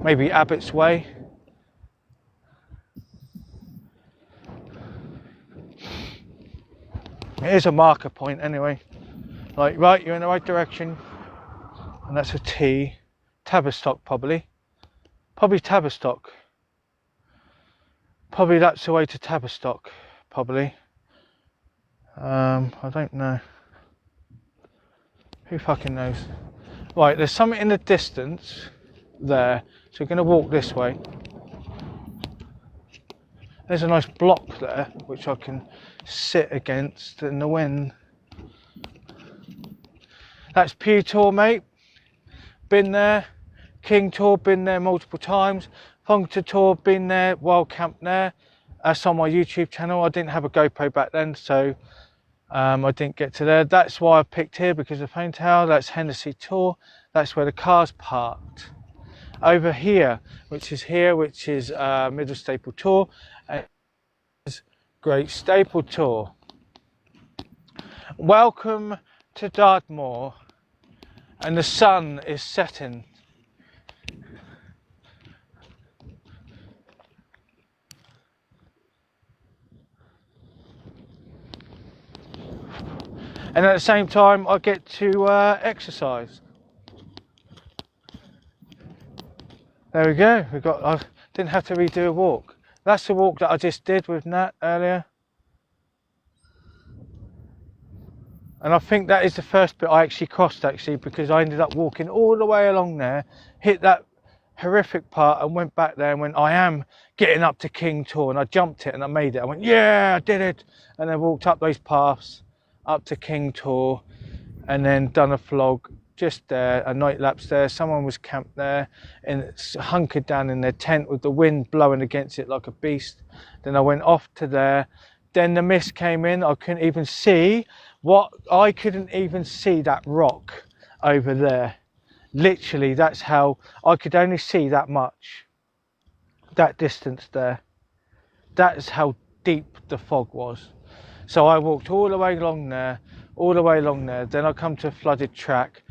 Maybe Abbott's Way. It is a marker point anyway. Like, right, you're in the right direction. And that's a T. Tavistock, probably Tavistock. Probably that's the way to Tavistock, probably. I don't know. Who fucking knows? Right, there's something in the distance there, so we're going to walk this way. There's a nice block there, which I can sit against in the wind. That's Pew Tor, mate. Been there. King Tor, been there multiple times. Fongta Tor, been there. Wild Camp there. That's on my YouTube channel. I didn't have a GoPro back then, so I didn't get to there. That's why I picked here, because of Phone Tower. That's Hennessy Tor. That's where the car's parked. Over here, which is Middle Staple Tor, and Great Staple Tor. Welcome to Dartmoor, and the sun is setting. And at the same time, I get to exercise. There we go. I didn't have to redo a walk. That's the walk that I just did with Nat earlier. And I think that is the first bit I actually crossed, because I ended up walking all the way along there, hit that horrific part and went back there and went, I am getting up to King Tor, and I jumped it and I made it. I went, yeah, I did it. And I walked up those paths up to King Tor, and then done a flog just there, a night lapse there. Someone was camped there and hunkered down in their tent with the wind blowing against it like a beast. Then I went off to there. Then the mist came in. I couldn't even see that rock over there. Literally, that's how I could only see that much, that distance there. That's how deep the fog was. So I walked all the way along there. Then I come to a flooded track,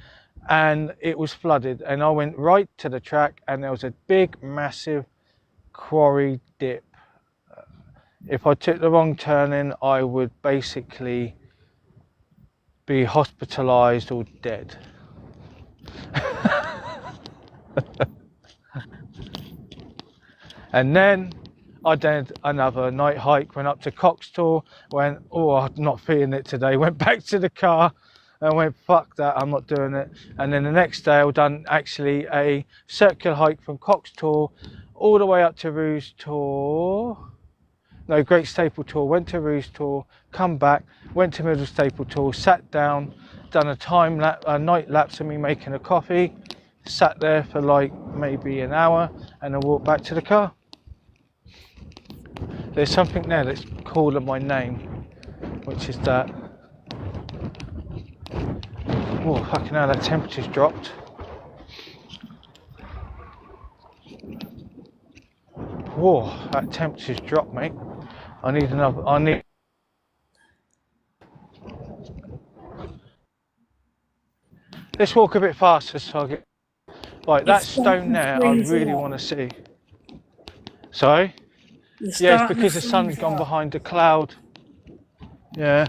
and it was flooded, and I went right to the track, and there was a big, massive quarry dip. If I took the wrong turning, I would basically be hospitalised or dead. And then I did another night hike, went up to Cox Tor, went, oh, I'm not feeling it today, went back to the car and went, fuck that, I'm not doing it. And then the next day I done actually a circular hike from Cox Tor all the way up to Great Staple Tor, went to Ruse Tor, come back, went to Middle Staple Tor, sat down, done a night lapse of me making a coffee, sat there for like maybe an hour, and then walked back to the car. There's something there that's calling my name, which is that. Oh, fucking hell, that temperature's dropped. Oh, that temperature's dropped, mate. Let's walk a bit faster so I get. Right, that stone there, I really want to see. Sorry? Yeah, it's because the sun's gone behind the cloud. Yeah.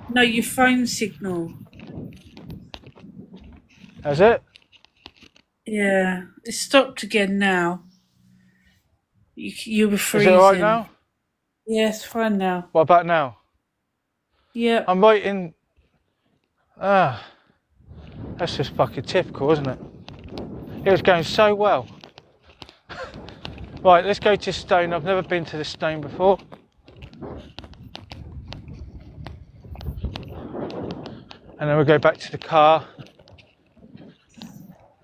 No, your phone signal. Has it? Yeah, it stopped again now. You were freezing. Is it alright now? Yeah, it's fine now. What about now? Yeah. I'm waiting. That's just fucking typical, isn't it? It was going so well. Right, let's go to Stone. I've never been to this stone before. And then we'll go back to the car.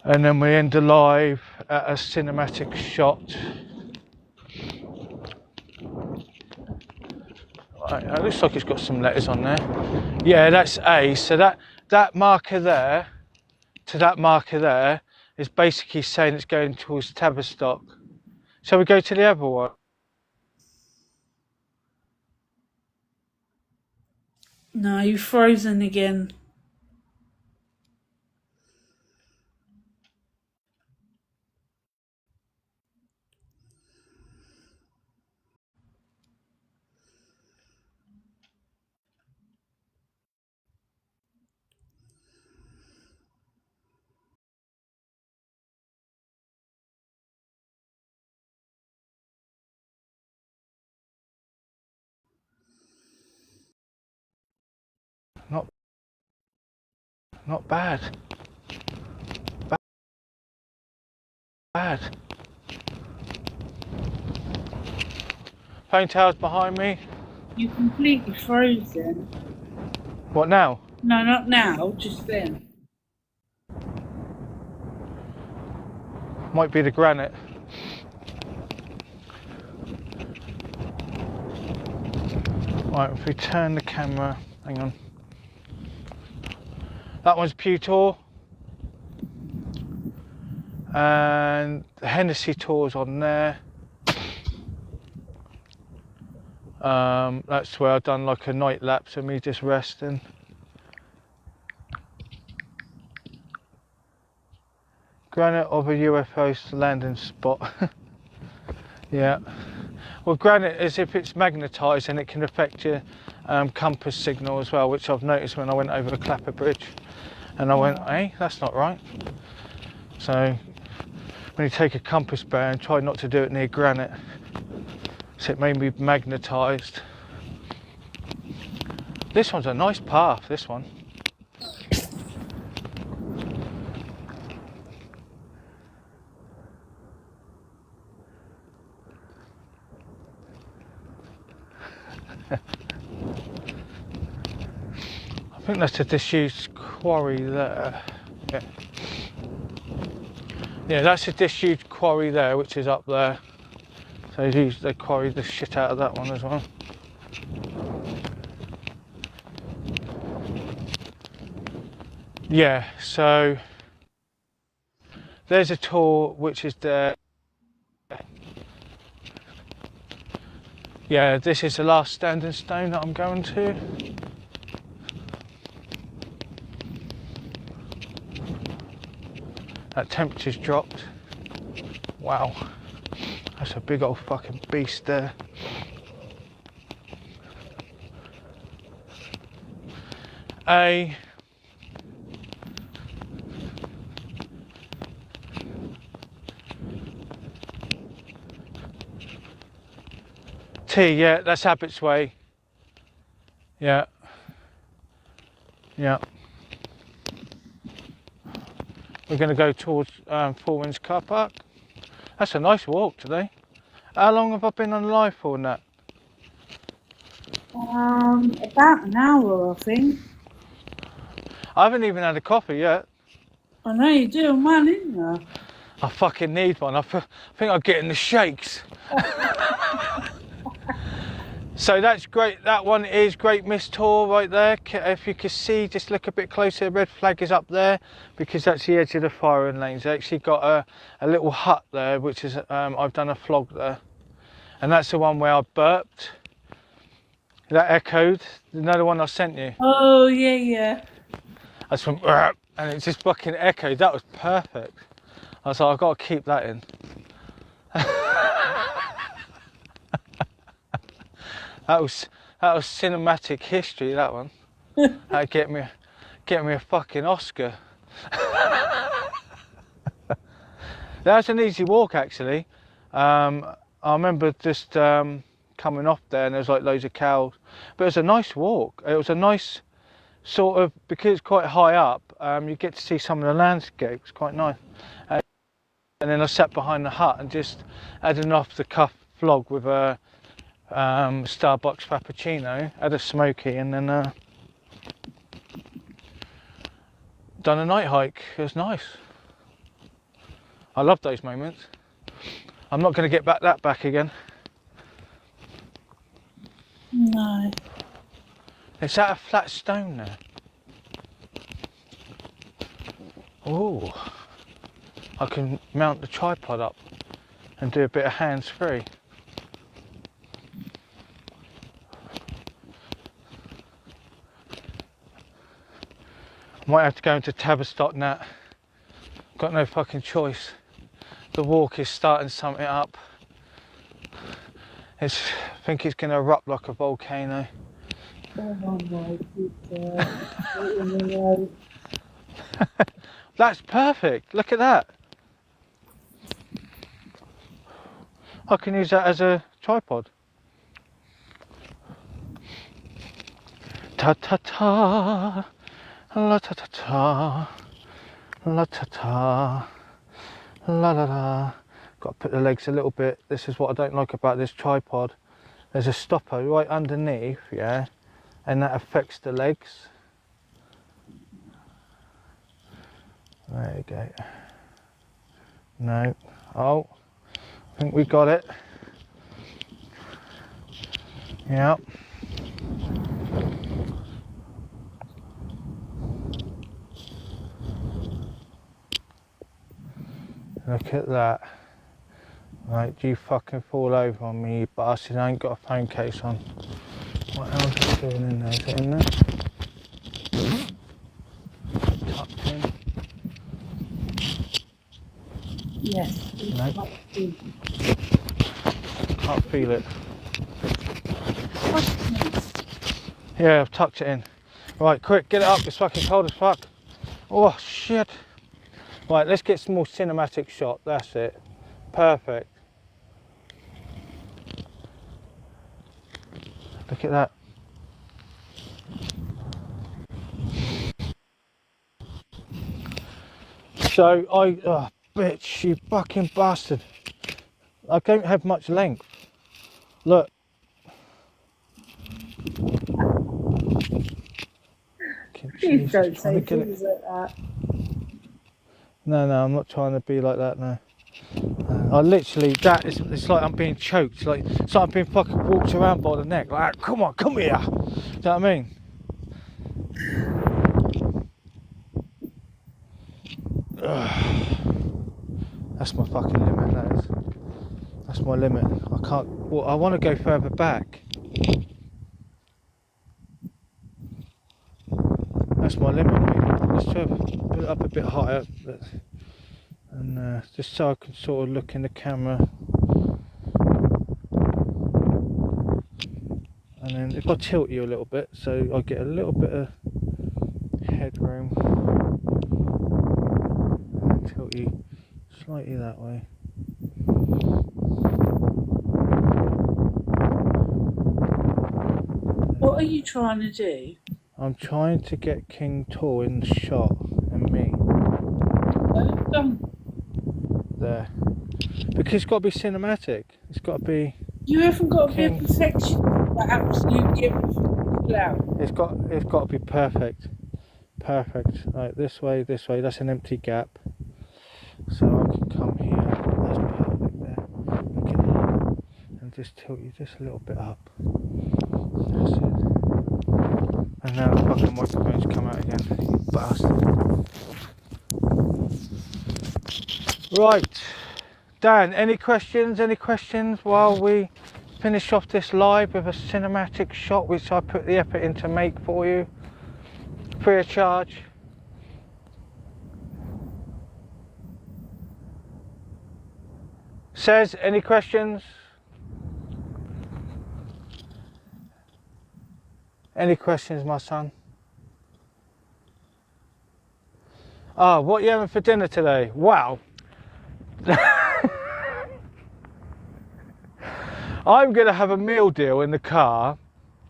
And then we end the live at a cinematic shot. Right, it looks like it's got some letters on there. Yeah, that's A. So that marker there to that marker there is basically saying it's going towards Tavistock. Shall we go to the other one? No, you've frozen again. Not bad. Bad. Ponytails behind me. You completely froze then. What now? No, not now, just then. Might be the granite. Right, if we turn the camera, hang on. That one's Pewtor. And the Hennessy Tour's on there. That's where I've done like a night lapse of me just resting. Granite of a UFO's landing spot. Yeah. Well, granite is if it's magnetised and it can affect your compass signal as well, which I've noticed when I went over the Clapper Bridge. And I went, hey, that's not right. So when you take a compass bearing, try not to do it near granite. So it may be magnetised. This one's a nice path, this one. I think that's a disused quarry there. Yeah. Yeah, that's a disused quarry there, which is up there. So they quarried the shit out of that one as well. Yeah, so there's a tour which is there. Yeah, this is the last standing stone that I'm going to. That temperature's dropped. Wow, that's a big old fucking beast there. A T, yeah, that's Abbott's Way. Yeah. Yeah. We're going to go towards Four Winds Car Park. That's a nice walk today. How long have I been on live for in that? About an hour, I think. I haven't even had a coffee yet. I know you're doing well, isn't you? I fucking need one. I think I'm getting the shakes. So that's great. That one is Great Mist Tour right there. If you can see, just look a bit closer. The red flag is up there because that's the edge of the firing lanes. They actually got a little hut there, which is I've done a vlog there, and that's the one where I burped. That echoed. Another one I sent you. Oh yeah, yeah. That's from and it just fucking echoed. That was perfect. I was like, I've got to keep that in. That was cinematic history. That one. That'd get me a fucking Oscar. That was an easy walk actually. I remember just coming off there and there was like loads of cows, but it was a nice walk. It was a nice sort of, because it's quite high up, you get to see some of the landscape. It's quite nice. And then I sat behind the hut and just had an off the cuff vlog with a Starbucks Frappuccino, had a smoky, and then done a night hike. It was nice. I love those moments. I'm not going to get that back again. No. Is that a flat stone there? Oh, I can mount the tripod up and do a bit of hands-free. Might have to go into Tavistock now. Got no fucking choice. The walk is starting something up. I think it's going to erupt like a volcano. Oh my goodness. That's perfect. Look at that. I can use that as a tripod. Ta ta ta. La ta ta ta. La ta ta. La la la. Got to put the legs a little bit. This is what I don't like about this tripod. There's a stopper right underneath, yeah, and that affects the legs. There you go. No. Oh, I think we got it. Yeah. Look at that. Right, you fucking fall over on me, you bastard. I ain't got a phone case on. What else is it doing in there? Is it in there? Tucked in? Yes. No. Can't feel it. Yeah, I've tucked it in. Right, quick, get it up. It's fucking cold as fuck. Oh, shit. Right, let's get some more cinematic shot. That's it. Perfect. Look at that. So oh bitch, you fucking bastard. I don't have much length. Look. Please don't say things like that. No, I'm not trying to be like that now. I literally, it's like I'm being choked. It's like I'm being fucking walked around by the neck. Like, come on, come here. Do you know what I mean? That's my fucking limit, that is. That's my limit. I can't, well, I want to go further back. That's my limit, mate. Let's try to put it up a bit higher. And just so I can sort of look in the camera. And then if I tilt you a little bit, so I get a little bit of headroom. And then tilt you slightly that way. What are you trying to do? I'm trying to get King Tor in the shot and me. There. Because it's got to be cinematic. It's got to be. You haven't got to be a perfectionist. Absolutely everything. It's got to be perfect. Perfect. Right, this way. That's an empty gap. So I can come here. That's perfect there. Look at that. And just tilt you just a little bit up. That's it. And now the fucking microphone's come out again. You bastard. Right. Dan, any questions while we finish off this live with a cinematic shot which I put the effort in to make for you? Free of charge. Says, any questions? Any questions, my son? Oh, what are you having for dinner today? Wow. I'm going to have a meal deal in the car,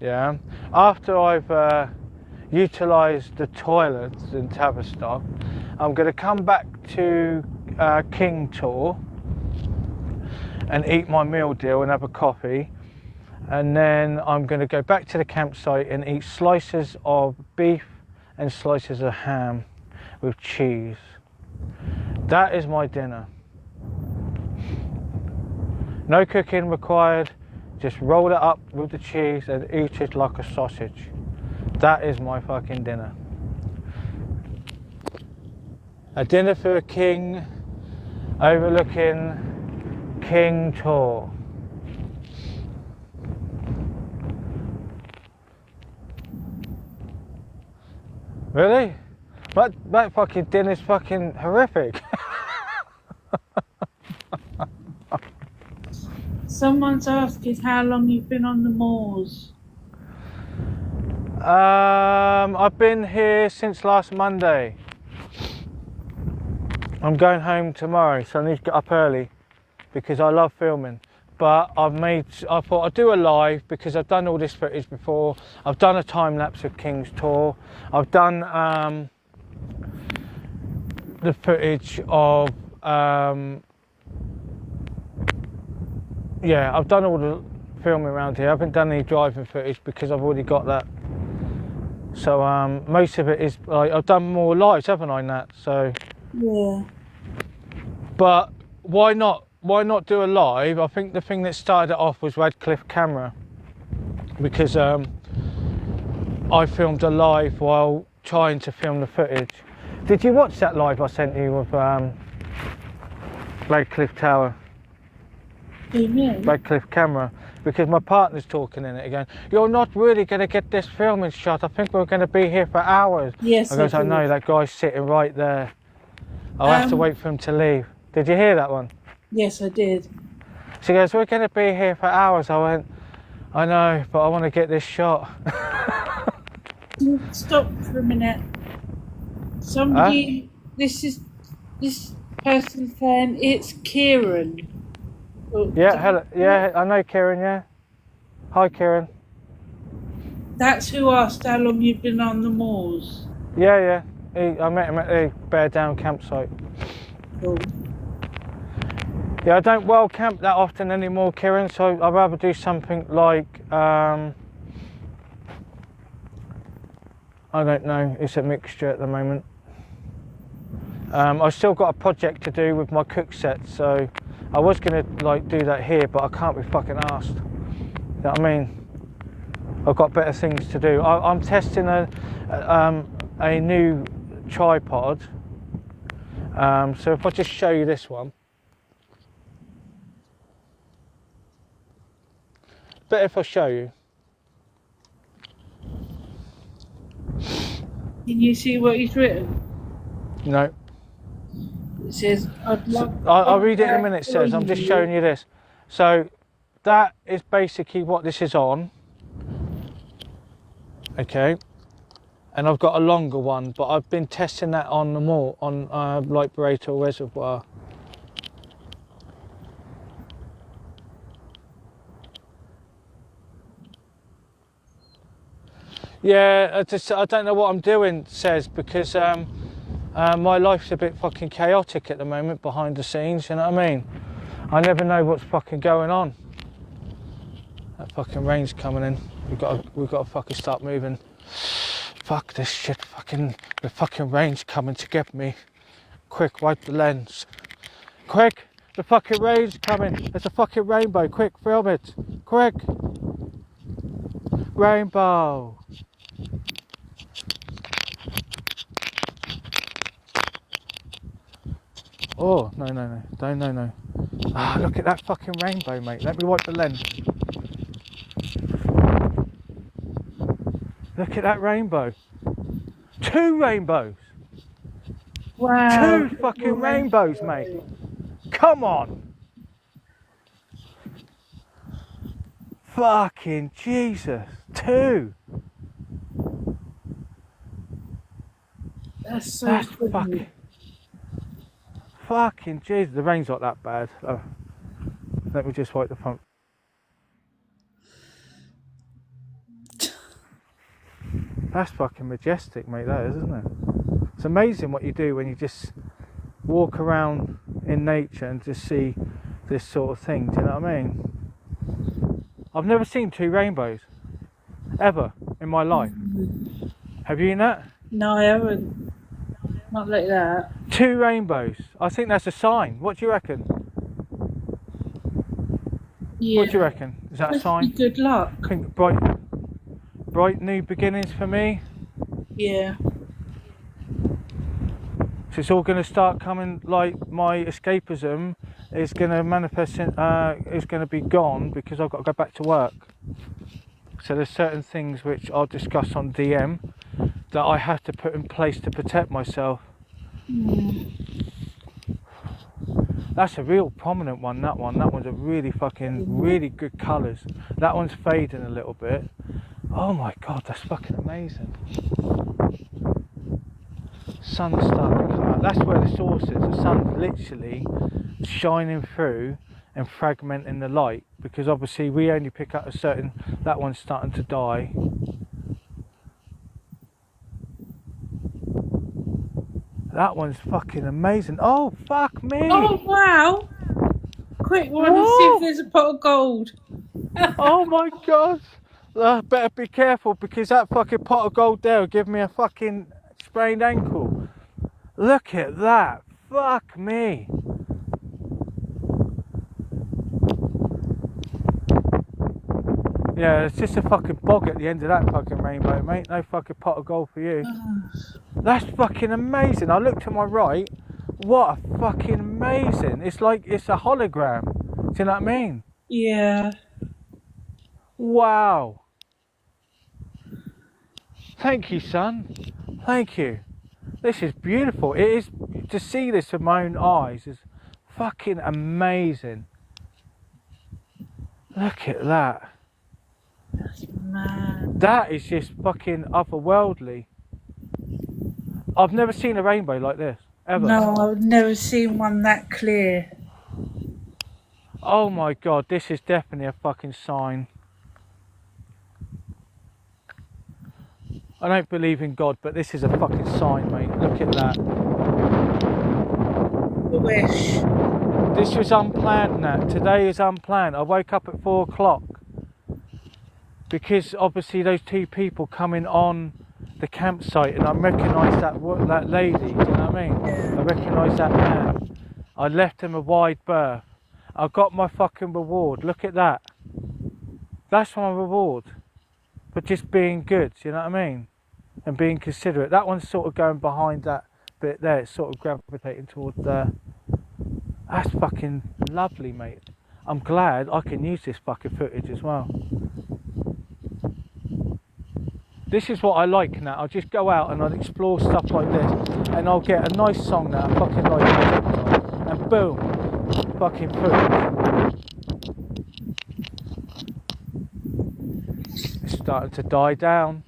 yeah, after I've utilised the toilets in Tavistock. I'm going to come back to King Tor and eat my meal deal and have a coffee, and then I'm going to go back to the campsite and eat slices of beef and slices of ham with cheese. That is my dinner. No cooking required, just roll it up with the cheese and eat it like a sausage. That is my fucking dinner. A dinner for a king, overlooking King Tor. Really? That fucking dinner's fucking horrific. Someone's asking how long you've been on the moors. I've been here since last Monday. I'm going home tomorrow, so I need to get up early because I love filming. but I thought I'd do a live because I've done all this footage before. I've done a time lapse of King's Tour. I've done the footage of yeah, I've done all the filming around here. I haven't done any driving footage because I've already got that. So most of it is like I've done more lives, haven't I, Nat? So yeah. But why not? Why not do a live? I think the thing that started it off was Radcliffe camera, because I filmed a live while trying to film the footage. Did you watch that live I sent you with Radcliffe Tower? Radcliffe camera, because my partner's talking in it again. You're not really going to get this filming shot. I think we're going to be here for hours. Yes. I goes, I know, that guy's sitting right there. I'll have to wait for him to leave. Did you hear that one? Yes, I did. She goes, we're going to be here for hours. I went, I know, but I want to get this shot. Stop for a minute. Somebody, this person saying it's Kieran. Yeah, hello. Yeah, I know Kieran, yeah. Hi, Kieran. That's who asked how long you've been on the moors. Yeah. I met him at the Bear Down campsite. Cool. Yeah, I don't well camp that often anymore, Kieran, so I'd rather do something like, I don't know, it's a mixture at the moment. I've still got a project to do with my cook set, so I was going to like do that here, but I can't be fucking arsed. You know what I mean? I've got better things to do. I'm testing a new tripod. So if I just show you this one. Better if I show you. Can you see what he's written? No. It says, I'll read it in a minute, it says. I'm just showing you this. So that is basically what this is on. Okay. And I've got a longer one, but I've been testing that on the moor, on like Barreto Reservoir. Yeah, I don't know what I'm doing, says, because my life's a bit fucking chaotic at the moment behind the scenes, you know what I mean? I never know what's fucking going on. That fucking rain's coming in. We've got to fucking start moving. Fuck this shit, the fucking rain's coming to get me. Quick, wipe the lens. Quick, the fucking rain's coming. There's a fucking rainbow, quick, film it. Quick. Rainbow. Oh, no. Ah, look at that fucking rainbow, mate. Let me wipe the lens. Look at that rainbow. 2 rainbows. wow. 2 fucking rainbows, mate. Come on. Fucking Jesus. 2. That's so That's funny. fucking Jesus. The rain's not that bad. Oh. Let me just wipe the front. That's fucking majestic, mate, that is, isn't it? It's amazing what you do when you just walk around in nature and just see this sort of thing, do you know what I mean? I've never seen 2 rainbows, ever, in my life. Have you, Nat? No, I haven't. Not like that. 2 rainbows. I think that's a sign. What do you reckon? Yeah. What do you reckon? Is that a sign? Good luck. I think bright new beginnings for me. Yeah. So it's all going to start coming, like my escapism is going to manifest, is going to be gone because I've got to go back to work. So there's certain things which I'll discuss on DM that I have to put in place to protect myself. That's a real prominent one, that one. That one's a really good colours. That one's fading a little bit. Oh my God, that's fucking amazing. Sun's starting to come out. That's where the source is. The sun's literally shining through and fragmenting the light, because obviously we only pick up a certain, that one's starting to die. That one's fucking amazing. Oh, fuck me. Oh, wow. Quick, want to see if there's a pot of gold. Oh my God. Better be careful, because that fucking pot of gold there will give me a fucking sprained ankle. Look at that. Fuck me. Yeah, it's just a fucking bog at the end of that fucking rainbow, mate. No fucking pot of gold for you. That's fucking amazing. I looked to my right. What a fucking amazing. It's like it's a hologram. Do you know what I mean? Yeah. Wow. Thank you, son. Thank you. This is beautiful. It is, to see this with my own eyes is fucking amazing. Look at that. That's mad. That is just fucking otherworldly. I've never seen a rainbow like this, ever. No, I've never seen one that clear. Oh my God, this is definitely a fucking sign. I don't believe in God, but this is a fucking sign, mate. Look at that. I wish. This was unplanned, Nat. Today is unplanned. I woke up at 4 o'clock. Because obviously those two people coming on the campsite, and I recognised that lady, do you know what I mean? Yeah. I recognised that man. I left him a wide berth. I got my fucking reward. Look at that. That's my reward for just being good, do you know what I mean? And being considerate. That one's sort of going behind that bit there. It's sort of gravitating towards there. That's fucking lovely, mate. I'm glad I can use this fucking footage as well. This is what I like now. I'll just go out and I'll explore stuff like this, and I'll get a nice song that I fucking like, and boom, fucking footage. It's starting to die down.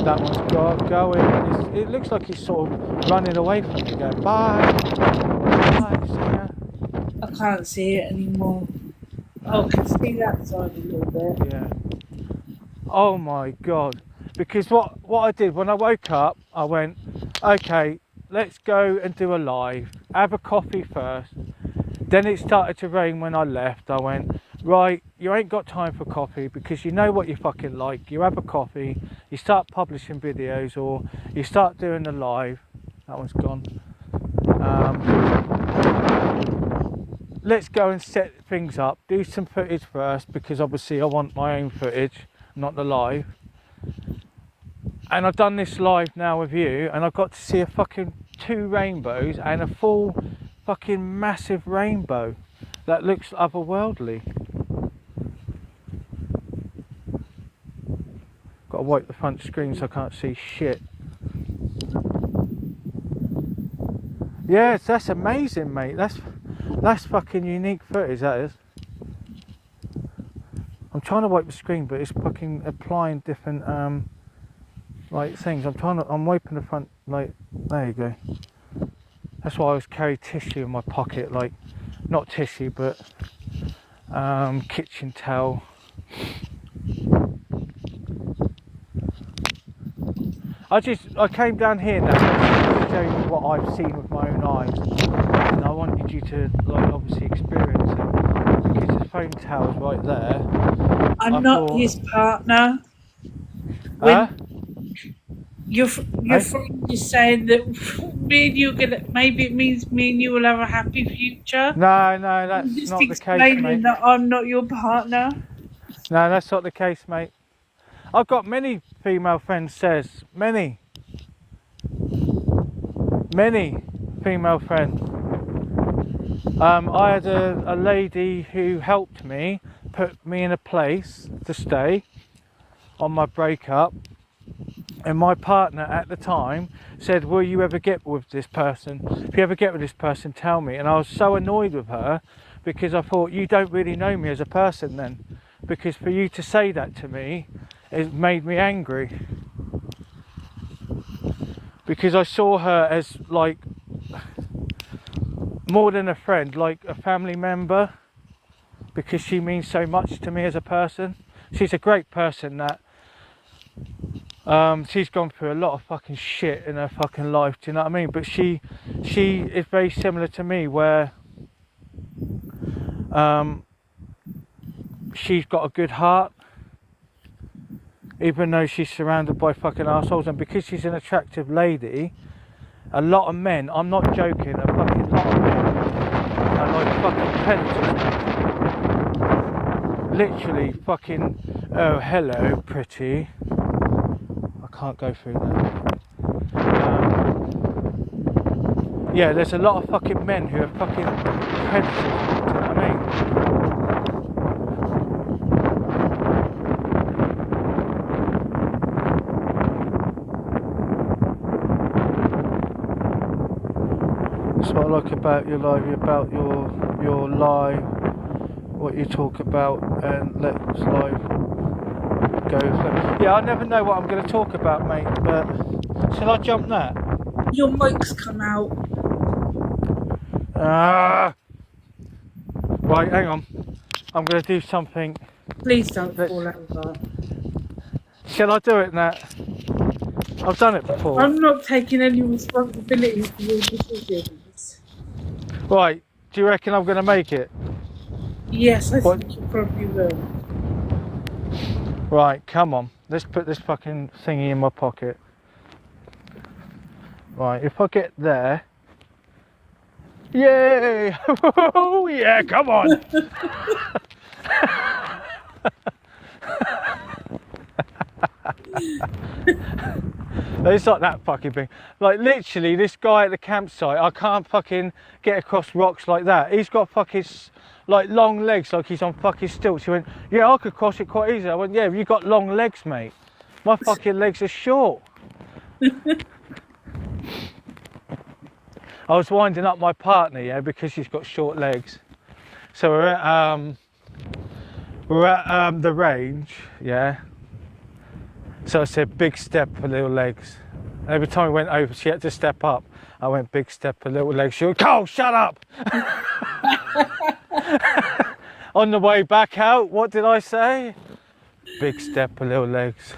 That one's going. It looks like he's sort of running away from me, going bye. Bye, see ya. I can't see it anymore. Oh, I can see that side a little bit. Yeah. Oh my God. Because what I did when I woke up, I went, okay, let's go and do a live. Have a coffee first. Then it started to rain when I left. I went, right, you ain't got time for coffee, because you know what you fucking like. You have a coffee, you start publishing videos, or you start doing the live. That one's gone. Let's go and set things up, do some footage first, because obviously I want my own footage, not the live. And I've done this live now with you, and I've got to see a fucking 2 rainbows and a full fucking massive rainbow that looks otherworldly. Got to wipe the front screen so I can't see shit. Yes, that's amazing, mate. That's fucking unique footage, that is. I'm trying to wipe the screen, but it's fucking applying different like things. I'm wiping the front, like, there you go. That's why I always carry tissue in my pocket, like, not tissue, but kitchen towel. I came down here now to show you what I've seen with my own eyes, and I wanted you to, like, obviously experience it, because the phone tower's right there. I'm not his partner. Your friend is saying that me and you are gonna, maybe it means me and you will have a happy future. No, that's just not the case, mate. Explaining that I'm not your partner. No, that's not the case, mate. I've got many female friends, says many female friends. I had a lady who helped me, put me in a place to stay on my breakup, and my partner at the time said, will you ever get with this person? If you ever get with this person, tell me. And I was so annoyed with her, because I thought, you don't really know me as a person then, because for you to say that to me, it made me angry, because I saw her as, like, more than a friend, like a family member, because she means so much to me as a person. She's a great person that she's gone through a lot of fucking shit in her fucking life, do you know what I mean? But she is very similar to me, where she's got a good heart, even though she's surrounded by fucking assholes. And because she's an attractive lady, a lot of men, I'm not joking, a fucking lot of men are like fucking predators. Literally fucking, oh hello pretty. I can't go through that. Yeah, there's a lot of fucking men who are fucking predators, do you know what I mean? That's what I like about your life, about your life, what you talk about, and let life go. Yeah, I never know what I'm going to talk about, mate, but shall I jump that? Your mic's come out. Right, hang on. I'm going to do something. Please don't fall over. Shall I do it, Nat? I've done it before. I'm not taking any responsibility for your decisions. Right, do you reckon I'm going to make it? Yes, I think you probably will. Right, come on. Let's put this fucking thingy in my pocket. Right, if I get there... Yay! Oh yeah, come on! It's like that fucking thing. Like literally, this guy at the campsite, I can't fucking get across rocks like that. He's got fucking like long legs, like he's on fucking stilts. He went, yeah, I could cross it quite easily. I went, yeah, you got long legs, mate. My fucking legs are short. I was winding up my partner, yeah, because she's got short legs. So we're at the range, yeah. So I said, big step for little legs. Every time we went over, she had to step up. I went, big step for little legs. She went, Cole, shut up! On the way back out, what did I say? Big step for little legs.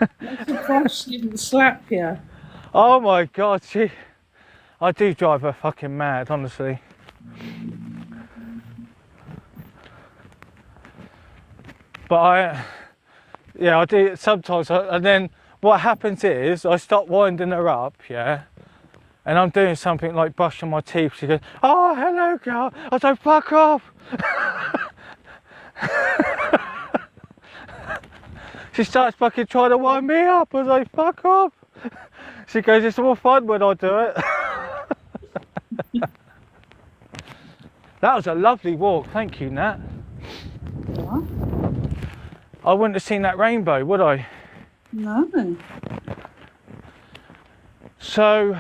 I'm surprised she didn't slap you. Oh my God, I do drive her fucking mad, honestly. But I do sometimes, and then what happens is I start winding her up, yeah, and I'm doing something like brushing my teeth. She goes, oh, hello, girl. I was like, fuck off. She starts fucking trying to wind me up. I was like, fuck off. She goes, it's more fun when I do it. That was a lovely walk. Thank you, Nat. What? I wouldn't have seen that rainbow, would I? No. So...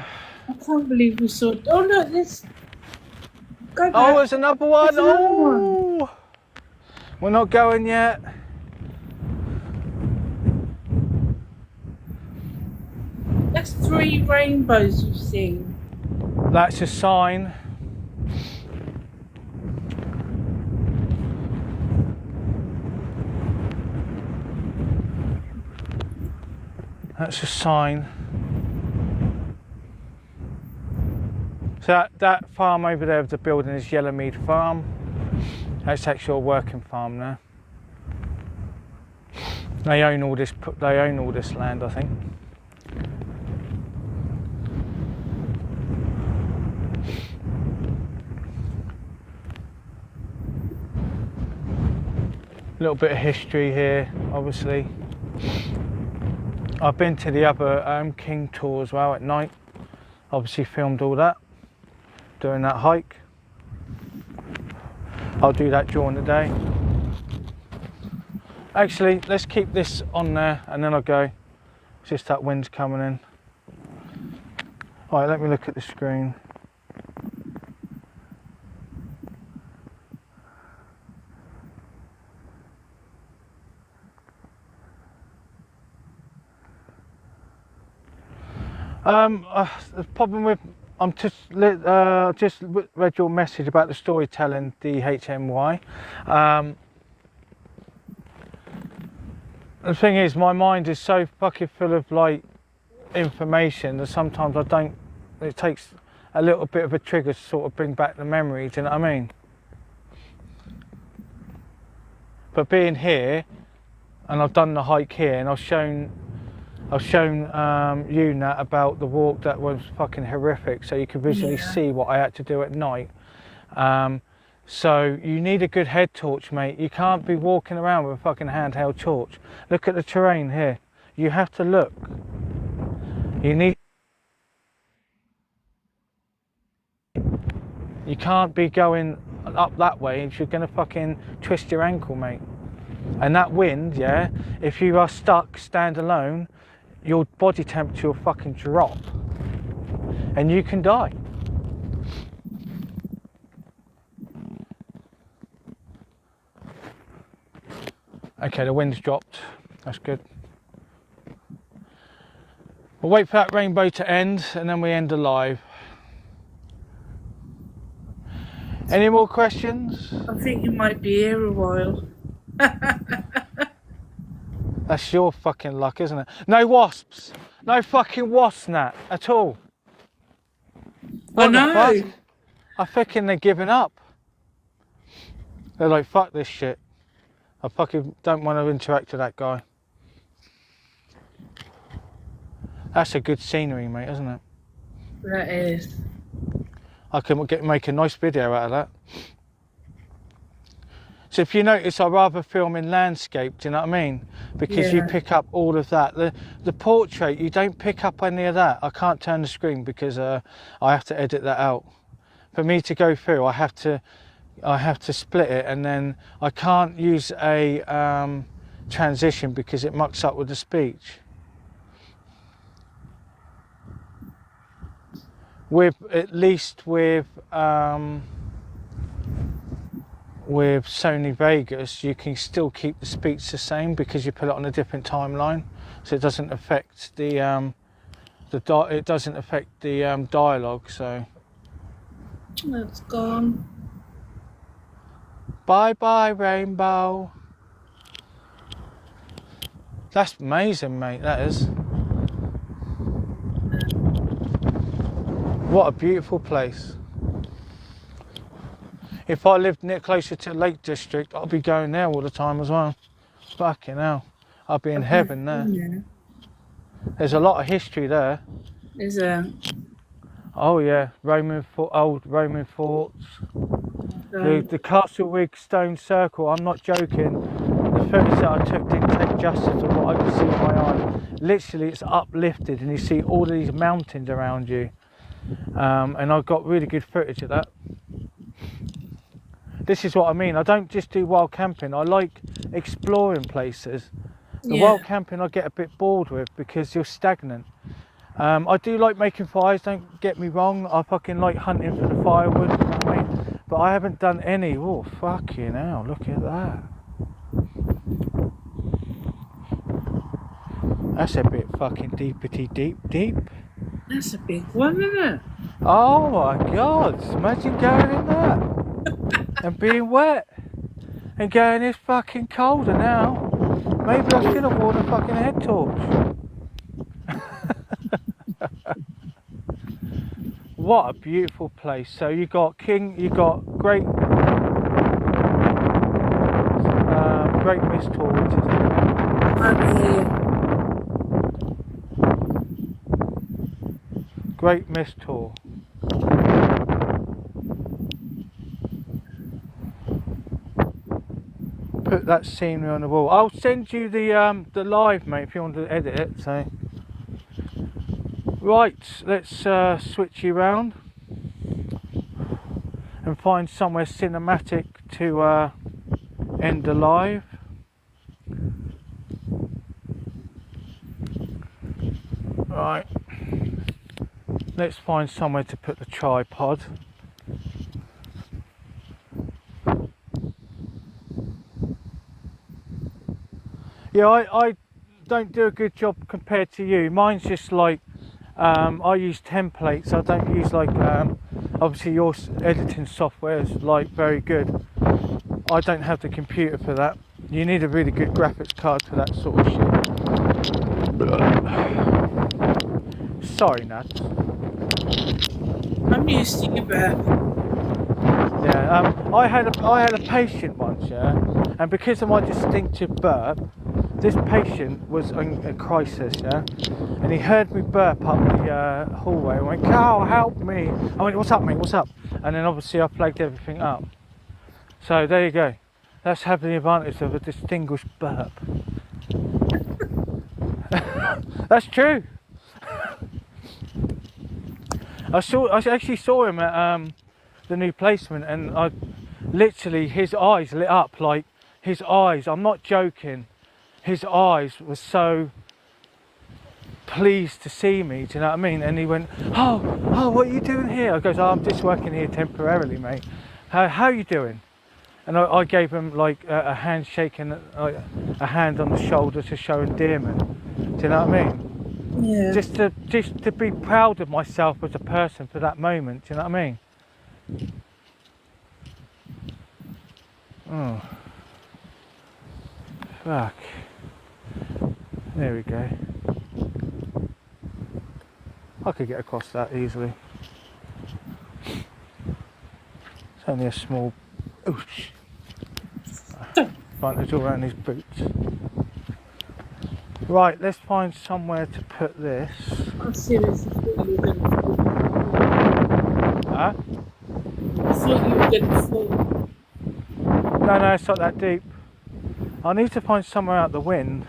I can't believe we saw... Oh, look, let's go back. Oh, there's another one. There's another Oh! one. We're not going yet. That's 3 rainbows you've seen. That's a sign. That's a sign. So that farm over there of the building is Yellowmead Farm. That's actually a working farm now. They own all this land, I think. A little bit of history here, obviously. I've been to the other King tour as well at night. Obviously filmed all that, doing that hike. I'll do that during the day. Actually, let's keep this on there and then I'll go. It's just that wind's coming in. All right, let me look at the screen. The problem with I'm just read your message about the storytelling DHMY. The thing is, my mind is so fucking full of like information that sometimes I don't. It takes a little bit of a trigger to sort of bring back the memory. Do you know what I mean? But being here, and I've done the hike here, and I've shown you Nat about the walk that was fucking horrific, so you could visually see what I had to do at night. So you need a good head torch, mate. You can't be walking around with a fucking handheld torch. Look at the terrain here. You have to look. You can't be going up that way if you're gonna fucking twist your ankle, mate. And that wind, yeah, if you are stuck stand alone, your body temperature will fucking drop and you can die. Okay, the wind's dropped. That's good. We'll wait for that rainbow to end and then we end the live. Any more questions? I think you might be here a while. That's your fucking luck, isn't it? No wasps. No fucking wasps, Nat, at all. I know. I fucking they're giving up. They're like, fuck this shit. I fucking don't want to interact with that guy. That's a good scenery, mate, isn't it? That is. I can make a nice video out of that. So if you notice, I rather film in landscape, do you know what I mean? Because you pick up all of that. The portrait, you don't pick up any of that. I can't turn the screen because I have to edit that out. For me to go through, I have to split it, and then I can't use a transition because it mucks up with the speech. At least with Sony Vegas, you can still keep the speech the same because you put it on a different timeline, so it doesn't affect the dialogue. So That's gone. Bye bye rainbow. That's amazing, mate. That is. What a beautiful place. If I lived closer to Lake District, I'd be going there all the time as well. Fucking hell. I'd be in heaven there. Yeah. There's a lot of history there. Is there? Oh yeah, old Roman forts. The Castlereagh stone circle, I'm not joking. The photos that I took didn't take justice to what I could see with my eye. Literally, it's uplifted and you see all of these mountains around you. And I've got really good footage of that. This is what I mean. I don't just do wild camping. I like exploring places. The wild camping I get a bit bored with because you're stagnant. I do like making fires, don't get me wrong. I fucking like hunting for the firewood, you know what I mean? But I haven't done any. Oh, fucking hell, look at that. That's a bit fucking deepity deep. That's a big one, isn't it? Oh my God, imagine going in that and being wet and going it's fucking colder now. Maybe I should have worn a fucking head torch. What a beautiful place. So you got Great Mist Hall, which is Great Mist Hall. Put that scenery on the wall. I'll send you the live, mate, if you want to edit it. So right, let's switch you around and find somewhere cinematic to end the live. Right, let's find somewhere to put the tripod. Yeah, I don't do a good job compared to you. Mine's just like I use templates. I don't use like obviously your editing software is like very good. I don't have the computer for that. You need a really good graphics card for that sort of shit. Sorry, Nat. I'm used to you, Bert. Yeah, I had a patient once, yeah, and because of my distinctive burp, this patient was in a crisis, yeah, and he heard me burp up the hallway and went, "Carl, help me!" I went, "What's up, mate? What's up?" And then obviously I flagged everything up. So there you go. That's having the advantage of a distinguished burp. That's true. I actually saw him at the new placement, and I literally, his eyes lit up, like his eyes, I'm not joking, his eyes were so pleased to see me, do you know what I mean? And he went, oh, what are you doing here? I goes, oh, I'm just working here temporarily, mate. How are you doing? And I gave him like a handshake and a hand on the shoulder to show endearment, do you know what I mean? Yeah. Just to be proud of myself as a person for that moment, do you know what I mean? Oh, fuck. There we go. I could get across that easily. It's only a small oosh. Advantage all around his boots. Right, let's find somewhere to put this. I seriously thought you were going to fall. Huh? I thought you were going to fall. No, it's not that deep. I need to find somewhere out the wind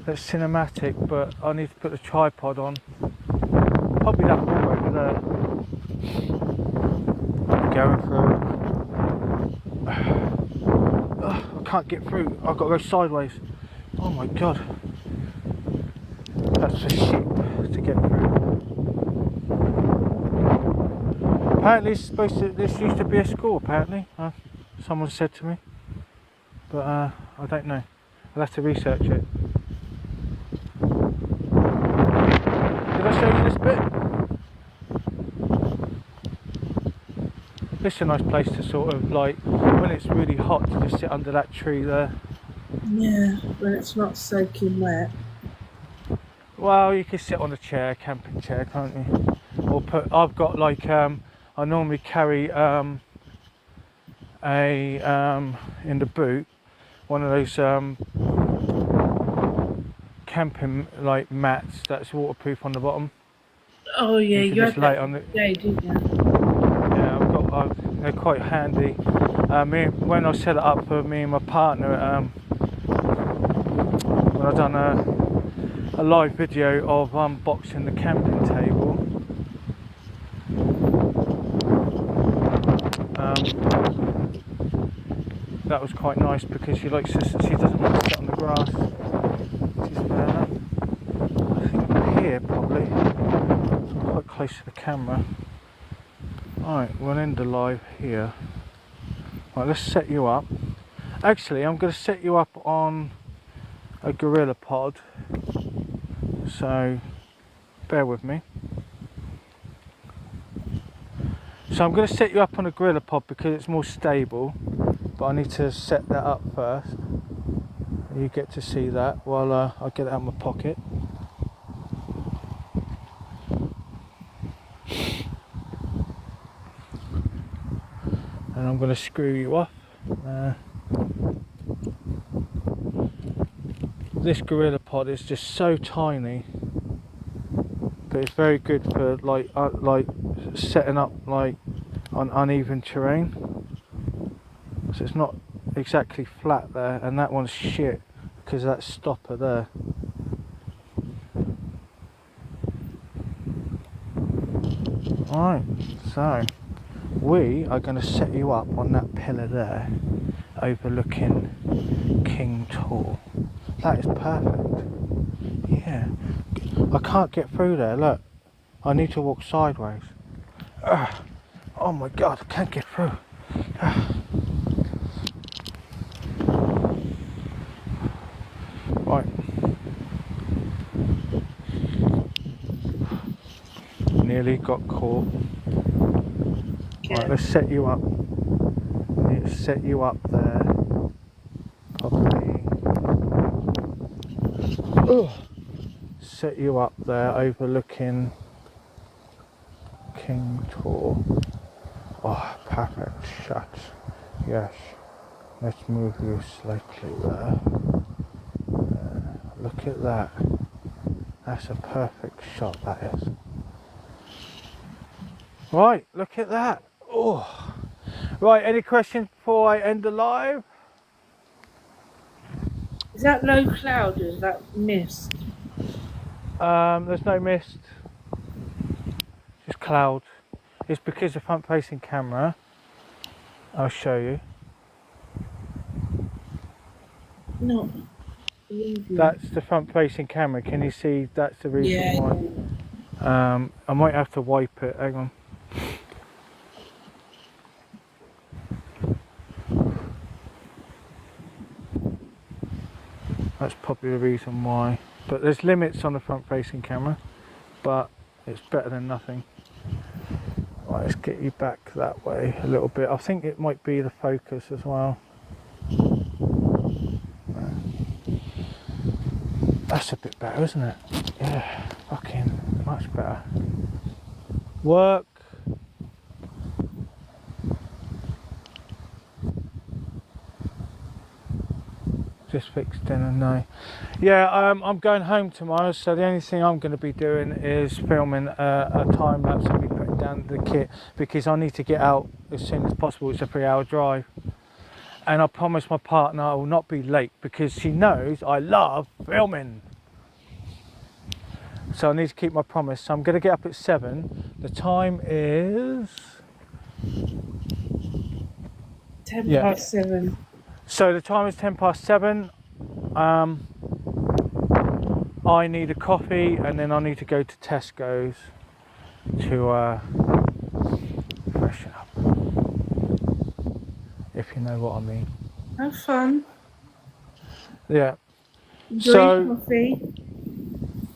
that's cinematic, but I need to put the tripod on. Probably that wall over there. Going through. Oh, I can't get through. I've got to go sideways. Oh my god. That's for sheep to get through. Apparently this used to be a school, apparently. Someone said to me. But I don't know. I'll have to research it. Did I show you this bit? This is a nice place to sort of like, when it's really hot, to just sit under that tree there. Yeah, when it's not soaking wet. Well, you can sit on a chair, camping chair, can't you? Or I've got like, I normally carry in the boot, one of those camping like mats that's waterproof on the bottom. Oh yeah, you had that on the day, didn't you? Yeah, they're quite handy. When I set it up for me and my partner, when I done a live video of unboxing the camping table, that was quite nice because she doesn't want to sit on the grass. I think here probably. I'm quite close to the camera. Alright, we'll end the live here. Right, let's set you up. Actually, I'm going to set you up on a gorilla pod. So, bear with me. So I'm going to set you up on a gorilla pod because it's more stable. But I need to set that up first. You get to see that while I get it out of my pocket. And I'm going to screw you off. This gorilla pod is just so tiny, but it's very good for like setting up like on uneven terrain. So it's not exactly flat there, and that one's shit because of that stopper there. Alright, so we are going to set you up on that pillar there, overlooking King Tor. That is perfect. Yeah. I can't get through there, look. I need to walk sideways. Oh my god, I can't get through. Right. nearly got caught. Okay. Right, let's set you up. Let's set you up there. Probably. Ugh. Set you up there, overlooking King Tor. Oh, perfect shot. Yes. Let's move you slightly there. Look at that. That's a perfect shot, that is. Right, look at that. Oh. Right, any questions before I end the live? Is that low cloud or is that mist? There's no mist. Just cloud. It's because the front facing camera. I'll show you. No. That's the front facing camera. Can you see? That's the reason Yeah. why. I might have to wipe it. Hang on. That's probably the reason why. But there's limits on the front facing camera, but it's better than nothing. Right, let's get you back that way a little bit. I think it might be the focus as well. That's a bit better, isn't it? Yeah, fucking much better. Work. Just fixed dinner, no. Yeah, I'm going home tomorrow, so the only thing I'm going to be doing is filming a time lapse and be putting down the kit because I need to get out as soon as possible. It's a 3-hour drive. And I promised my partner I will not be late because she knows I love filming. So I need to keep my promise. So I'm going to get up at 7. The time is 10 past 7. So the time is 10 past 7. I need a coffee and then I need to go to Tesco's to freshen up. If you know what I mean. Have fun. Yeah. Enjoy So coffee.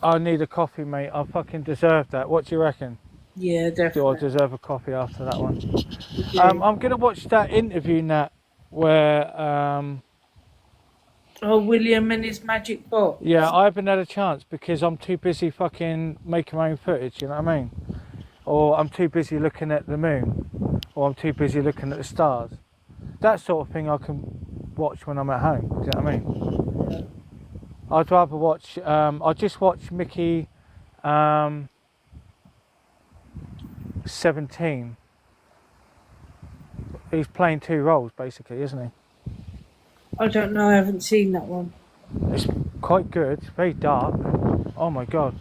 I need a coffee, mate. I fucking deserve that. What do you reckon? Yeah, Do I definitely. deserve a coffee after that one? Yeah. I'm gonna watch that interview, Nat, where Oh, William and his magic box. yeah, I haven't had a chance because I'm too busy fucking making my own footage, you know what I mean? Or I'm too busy looking at the moon, or I'm too busy looking at the stars. That sort of thing I can watch when I'm at home, do you know what I mean? Yeah. I'd rather watch, I just watched Mickey 17. He's playing 2 roles basically, isn't he? I don't know, I haven't seen that one. It's quite good, it's very dark. Oh my god.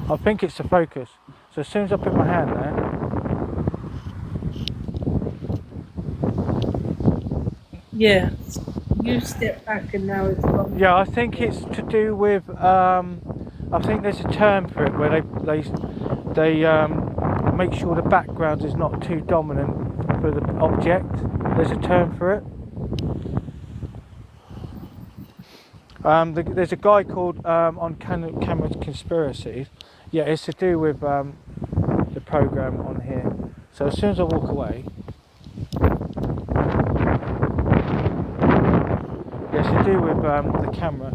I think it's the focus. So as soon as I put my hand there. Yeah. You step back and now it's gone. Yeah, I think it's to do with, I think there's a term for it where they make sure the background is not too dominant for the object. There's a term for it. There's a guy called on Camera Conspiracies. Yeah, it's to do with the program on here. So as soon as I walk away, yeah, it's to do with the camera.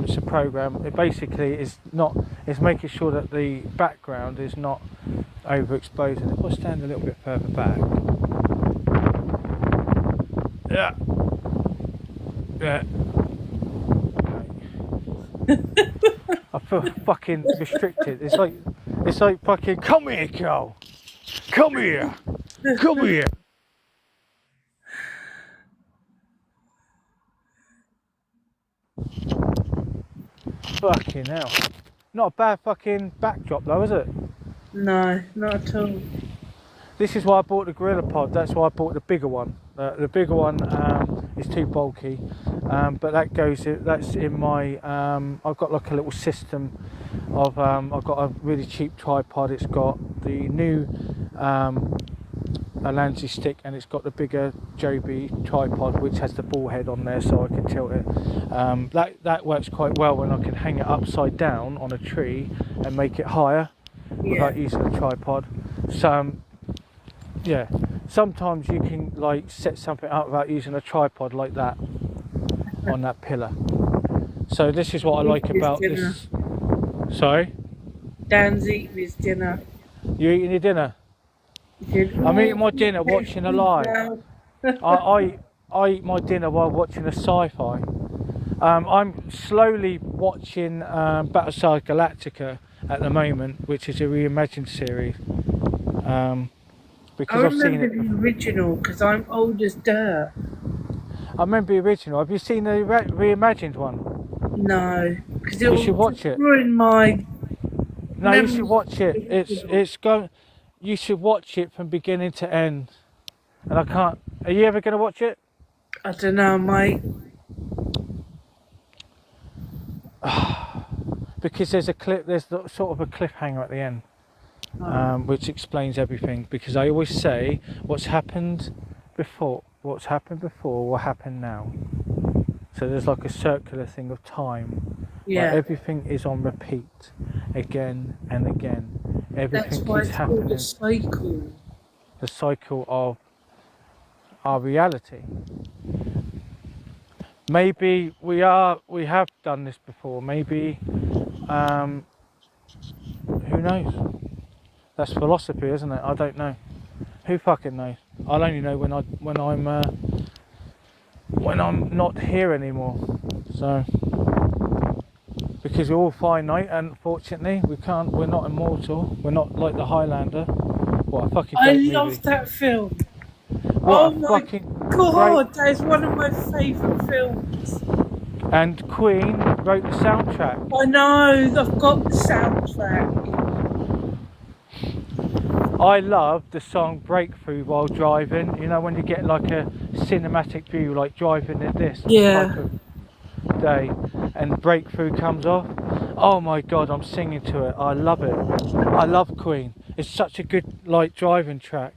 It's a program. It basically is not. It's making sure that the background is not overexposed. And if I stand a little bit further back, yeah, yeah. I feel fucking restricted. It's like fucking, come here, Carl. Come here. Come here. Fucking hell. Not a bad fucking backdrop though, is it? No, not at all. This is why I bought the Gorilla Pod. That's why I bought the bigger one. The bigger one is too bulky, but that's in my. I've got like a little system of. I've got a really cheap tripod. It's got the new Lanzi stick, and it's got the bigger Joby tripod, which has the ball head on there, so I can tilt it. That works quite well when I can hang it upside down on a tree and make it higher. without using a tripod. So yeah, sometimes you can like set something up without using a tripod like that on that pillar. So this is what I like about this. Sorry? Dan's eating his dinner. You eating your dinner? I'm eating my dinner watching a live. I eat my dinner while watching a sci-fi. I'm slowly watching Battlestar Galactica at the moment, which is a reimagined series. Because I've seen it. The original because I'm old as dirt. I remember the original. Have you seen the reimagined one? No, because you should watch it. Ruin my. No, you should watch it. It's going. You should watch it from beginning to end. And I can't. Are you ever going to watch it? I don't know, mate. Because there's sort of a cliffhanger at the end, which explains everything. Because I always say, what's happened before will happen now. So there's like a circular thing of time. Yeah. Like everything is on repeat, again and again. Everything That's why is it's happening. called a cycle. The cycle of our reality. Maybe we have done this before. Maybe, who knows? That's philosophy, isn't it? I don't know. Who fucking knows? I'll only know when I'm not here anymore. So, because we're all finite, and unfortunately, we're not immortal. We're not like the Highlander. What a fucking great movie. I love that film. What a fucking God, that is one of my favourite films. And Queen wrote the soundtrack. I know, I've got the soundtrack. I love the song Breakthrough while driving. You know, when you get like a cinematic view, like driving in this type of day, and Breakthrough comes off. Oh my God, I'm singing to it. I love it. I love Queen. It's such a good like driving track.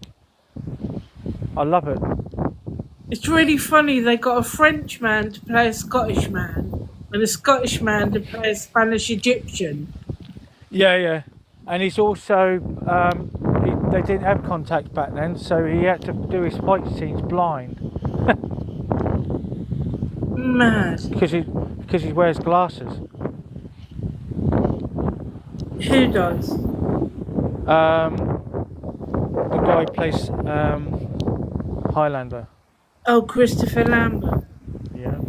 I love it. It's really funny. They got a French man to play a Scottish man, and a Scottish man to play a Spanish Egyptian. Yeah. And he's also they didn't have contact back then, so he had to do his fight scenes blind. Mad. Because he wears glasses. Who does? The guy plays Highlander. Oh, Christopher Lambert. Yeah.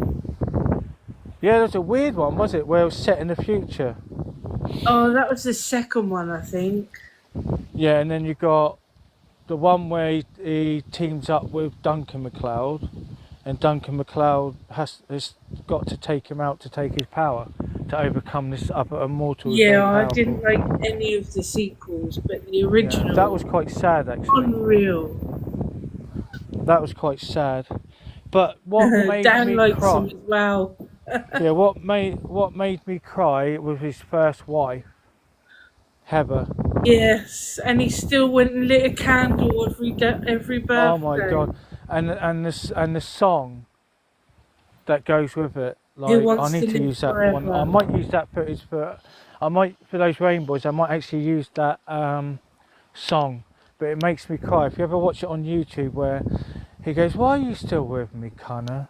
Yeah, there's a weird one, was it? Where it was set in the future. Oh, that was the second one, I think. Yeah, and then you got the one where he teams up with Duncan MacLeod, and Duncan MacLeod has got to take him out to take his power to overcome this other immortal. Yeah, I didn't like any of the sequels, but the original. Yeah, that was quite sad, actually. Unreal. That was quite sad. But what made Dan me likes cry? him as well. Yeah, what made me cry was his first wife, Heather. Yes, and he still went and lit a candle every birthday. Oh my God! And the song that goes with it. Like, I need to use that one. I might use that footage for those rainbows. I might actually use that song. But it makes me cry. If you ever watch it on YouTube, where he goes, "Why are you still with me, Connor?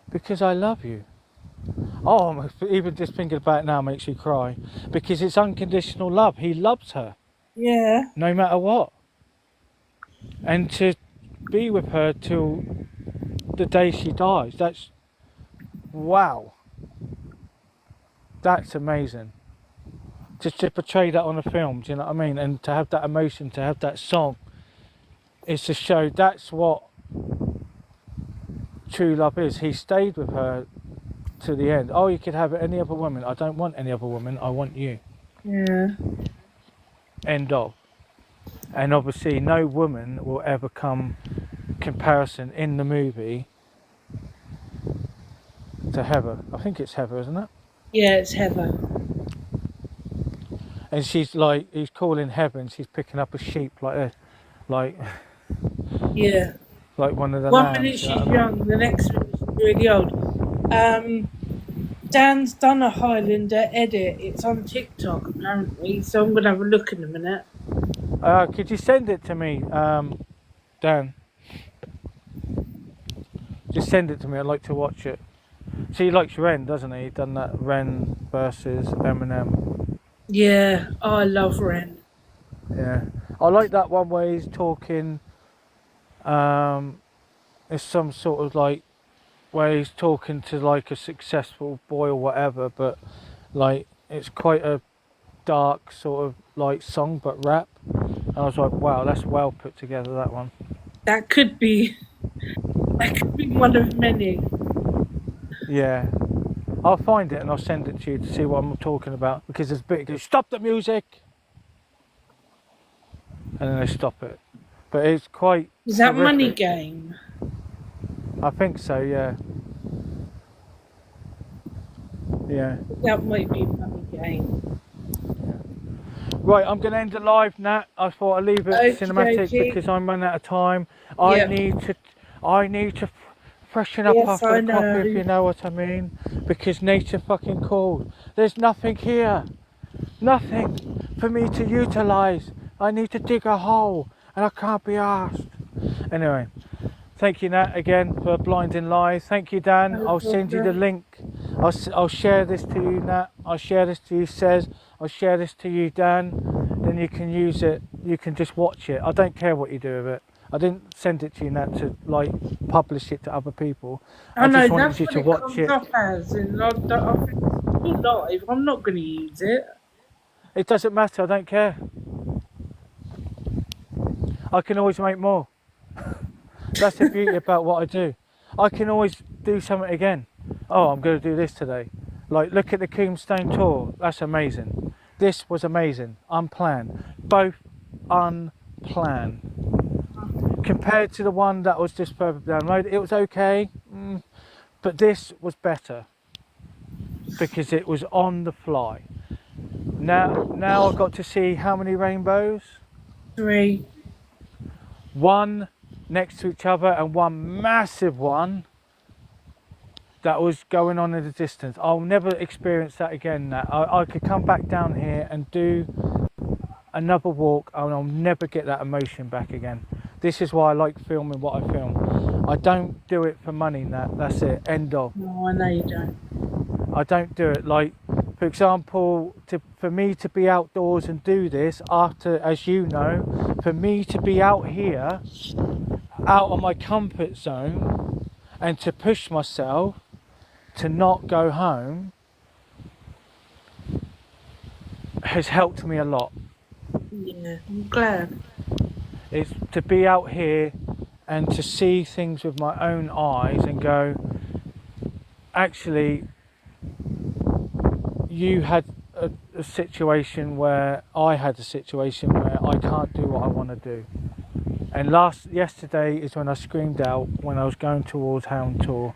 Because I love you." Oh, even just thinking about it now makes you cry. Because it's unconditional love. He loves her. Yeah. No matter what. And to be with her till the day she dies, that's... Wow. That's amazing. Just to portray that on a film, do you know what I mean? And to have that emotion, to have that song, is to show that's what true love is. He stayed with her to the end. Oh, you could have any other woman. I don't want any other woman. I want you. Yeah. End of. And obviously no woman will ever come comparison in the movie to Heather. I think it's Heather, isn't it? Yeah, it's Heather. And she's like, he's calling Heather and she's picking up a sheep like this. Like... Yeah. Like one of the One lambs, minute she's young, the next minute she's really old. Dan's done a Highlander edit. It's on TikTok apparently, so I'm gonna have a look in a minute. Could you send it to me, Dan? Just send it to me. I'd like to watch it. See, he likes Ren, doesn't he? He done that Ren versus Eminem. Yeah, oh, I love Ren. Yeah, I like that one where he's talking. It's some sort of like where he's talking to like a successful boy or whatever, but like it's quite a dark sort of like song but rap. And I was like, wow, that's well put together, that one. That could be one of many. Yeah, I'll find it and I'll send it to you to see what I'm talking about, because there's a bit goes, stop the music, and then they stop it. But it's quite Is that horrific. Money Game? I think so, yeah. Yeah. That might be Money Game. Right, I'm going to end it live, Nat. I thought I'd leave it cinematic because I'm running out of time. I need to freshen up after a coffee, if you know what I mean. Because nature fucking calls. There's nothing here. Nothing for me to utilise. I need to dig a hole and I can't be asked. Anyway, thank you, Nat, again for blinding live. Thank you, Dan. I'll send you the link. I'll share this to you, Nat. I'll share this to you, Says. I'll share this to you, Dan. Then you can use it. You can just watch it. I don't care what you do with it. I didn't send it to you, Nat, to like publish it to other people. I just wanted you to watch it. I'm not going to use it. It doesn't matter. I don't care. I can always make more. That's the beauty about what I do. I can always do something again. Oh, I'm going to do this today. Like, look at the Tombstone tour. That's amazing. This was amazing. Unplanned. Both unplanned. Compared to the one that was just further down the road, it was okay. But this was better. Because it was on the fly. Now I've got to see how many rainbows? 3. One next to each other and one massive one that was going on in the distance. I'll never experience that again. I could come back down here and do another walk and I'll never get that emotion back again. This is why I like filming what I film. I don't do it for money, Nat. That's it. End of. No, I know you don't. I don't do it. Like, for example, for me to be outdoors and do this after, as you know, for me to be out here, out of my comfort zone, and to push myself to not go home has helped me a lot. Yeah, I'm glad. It's to be out here and to see things with my own eyes and go, actually, you had a situation where I had a situation where I can't do what I want to do. And yesterday is when I screamed out when I was going towards Hound Tour.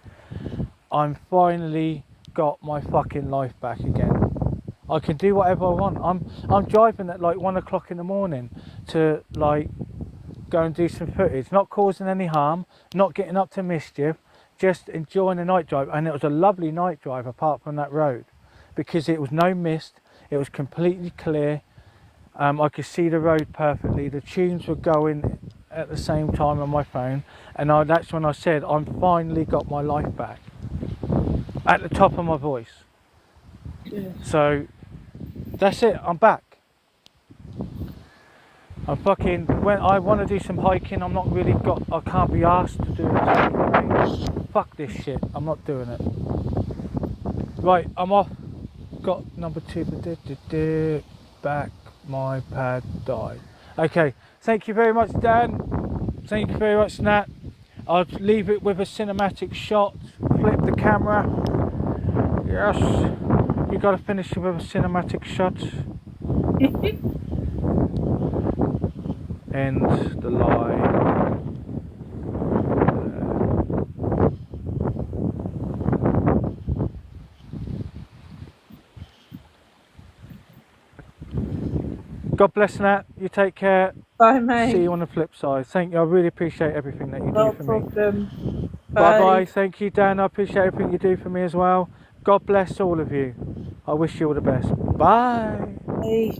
I'm finally got my fucking life back again. I can do whatever I want. I'm driving at like 1 o'clock in the morning to like go and do some footage, not causing any harm, not getting up to mischief, just enjoying a night drive. And it was a lovely night drive apart from that road, because it was no mist, it was completely clear. I could see the road perfectly. The tunes were going at the same time on my phone, and that's when I said I'm finally got my life back at the top of my voice. Yeah. So that's it. I'm back. I'm fucking. When I want to do some hiking, I can't be asked to do it. Fuck this shit. I'm not doing it. Right, I'm off. Got number 2. Back. My pad died. Okay. Thank you very much, Dan. Thank you very much, Nat. I'll leave it with a cinematic shot. Flip the camera. Yes. You got to finish it with a cinematic shot. End the live. God bless, Nat. You take care. Bye, mate. See you on the flip side. Thank you. I really appreciate everything that you do for me. No problem. Bye bye. Thank you, Dan. I appreciate everything you do for me as well. God bless all of you. I wish you all the best. Bye. Bye.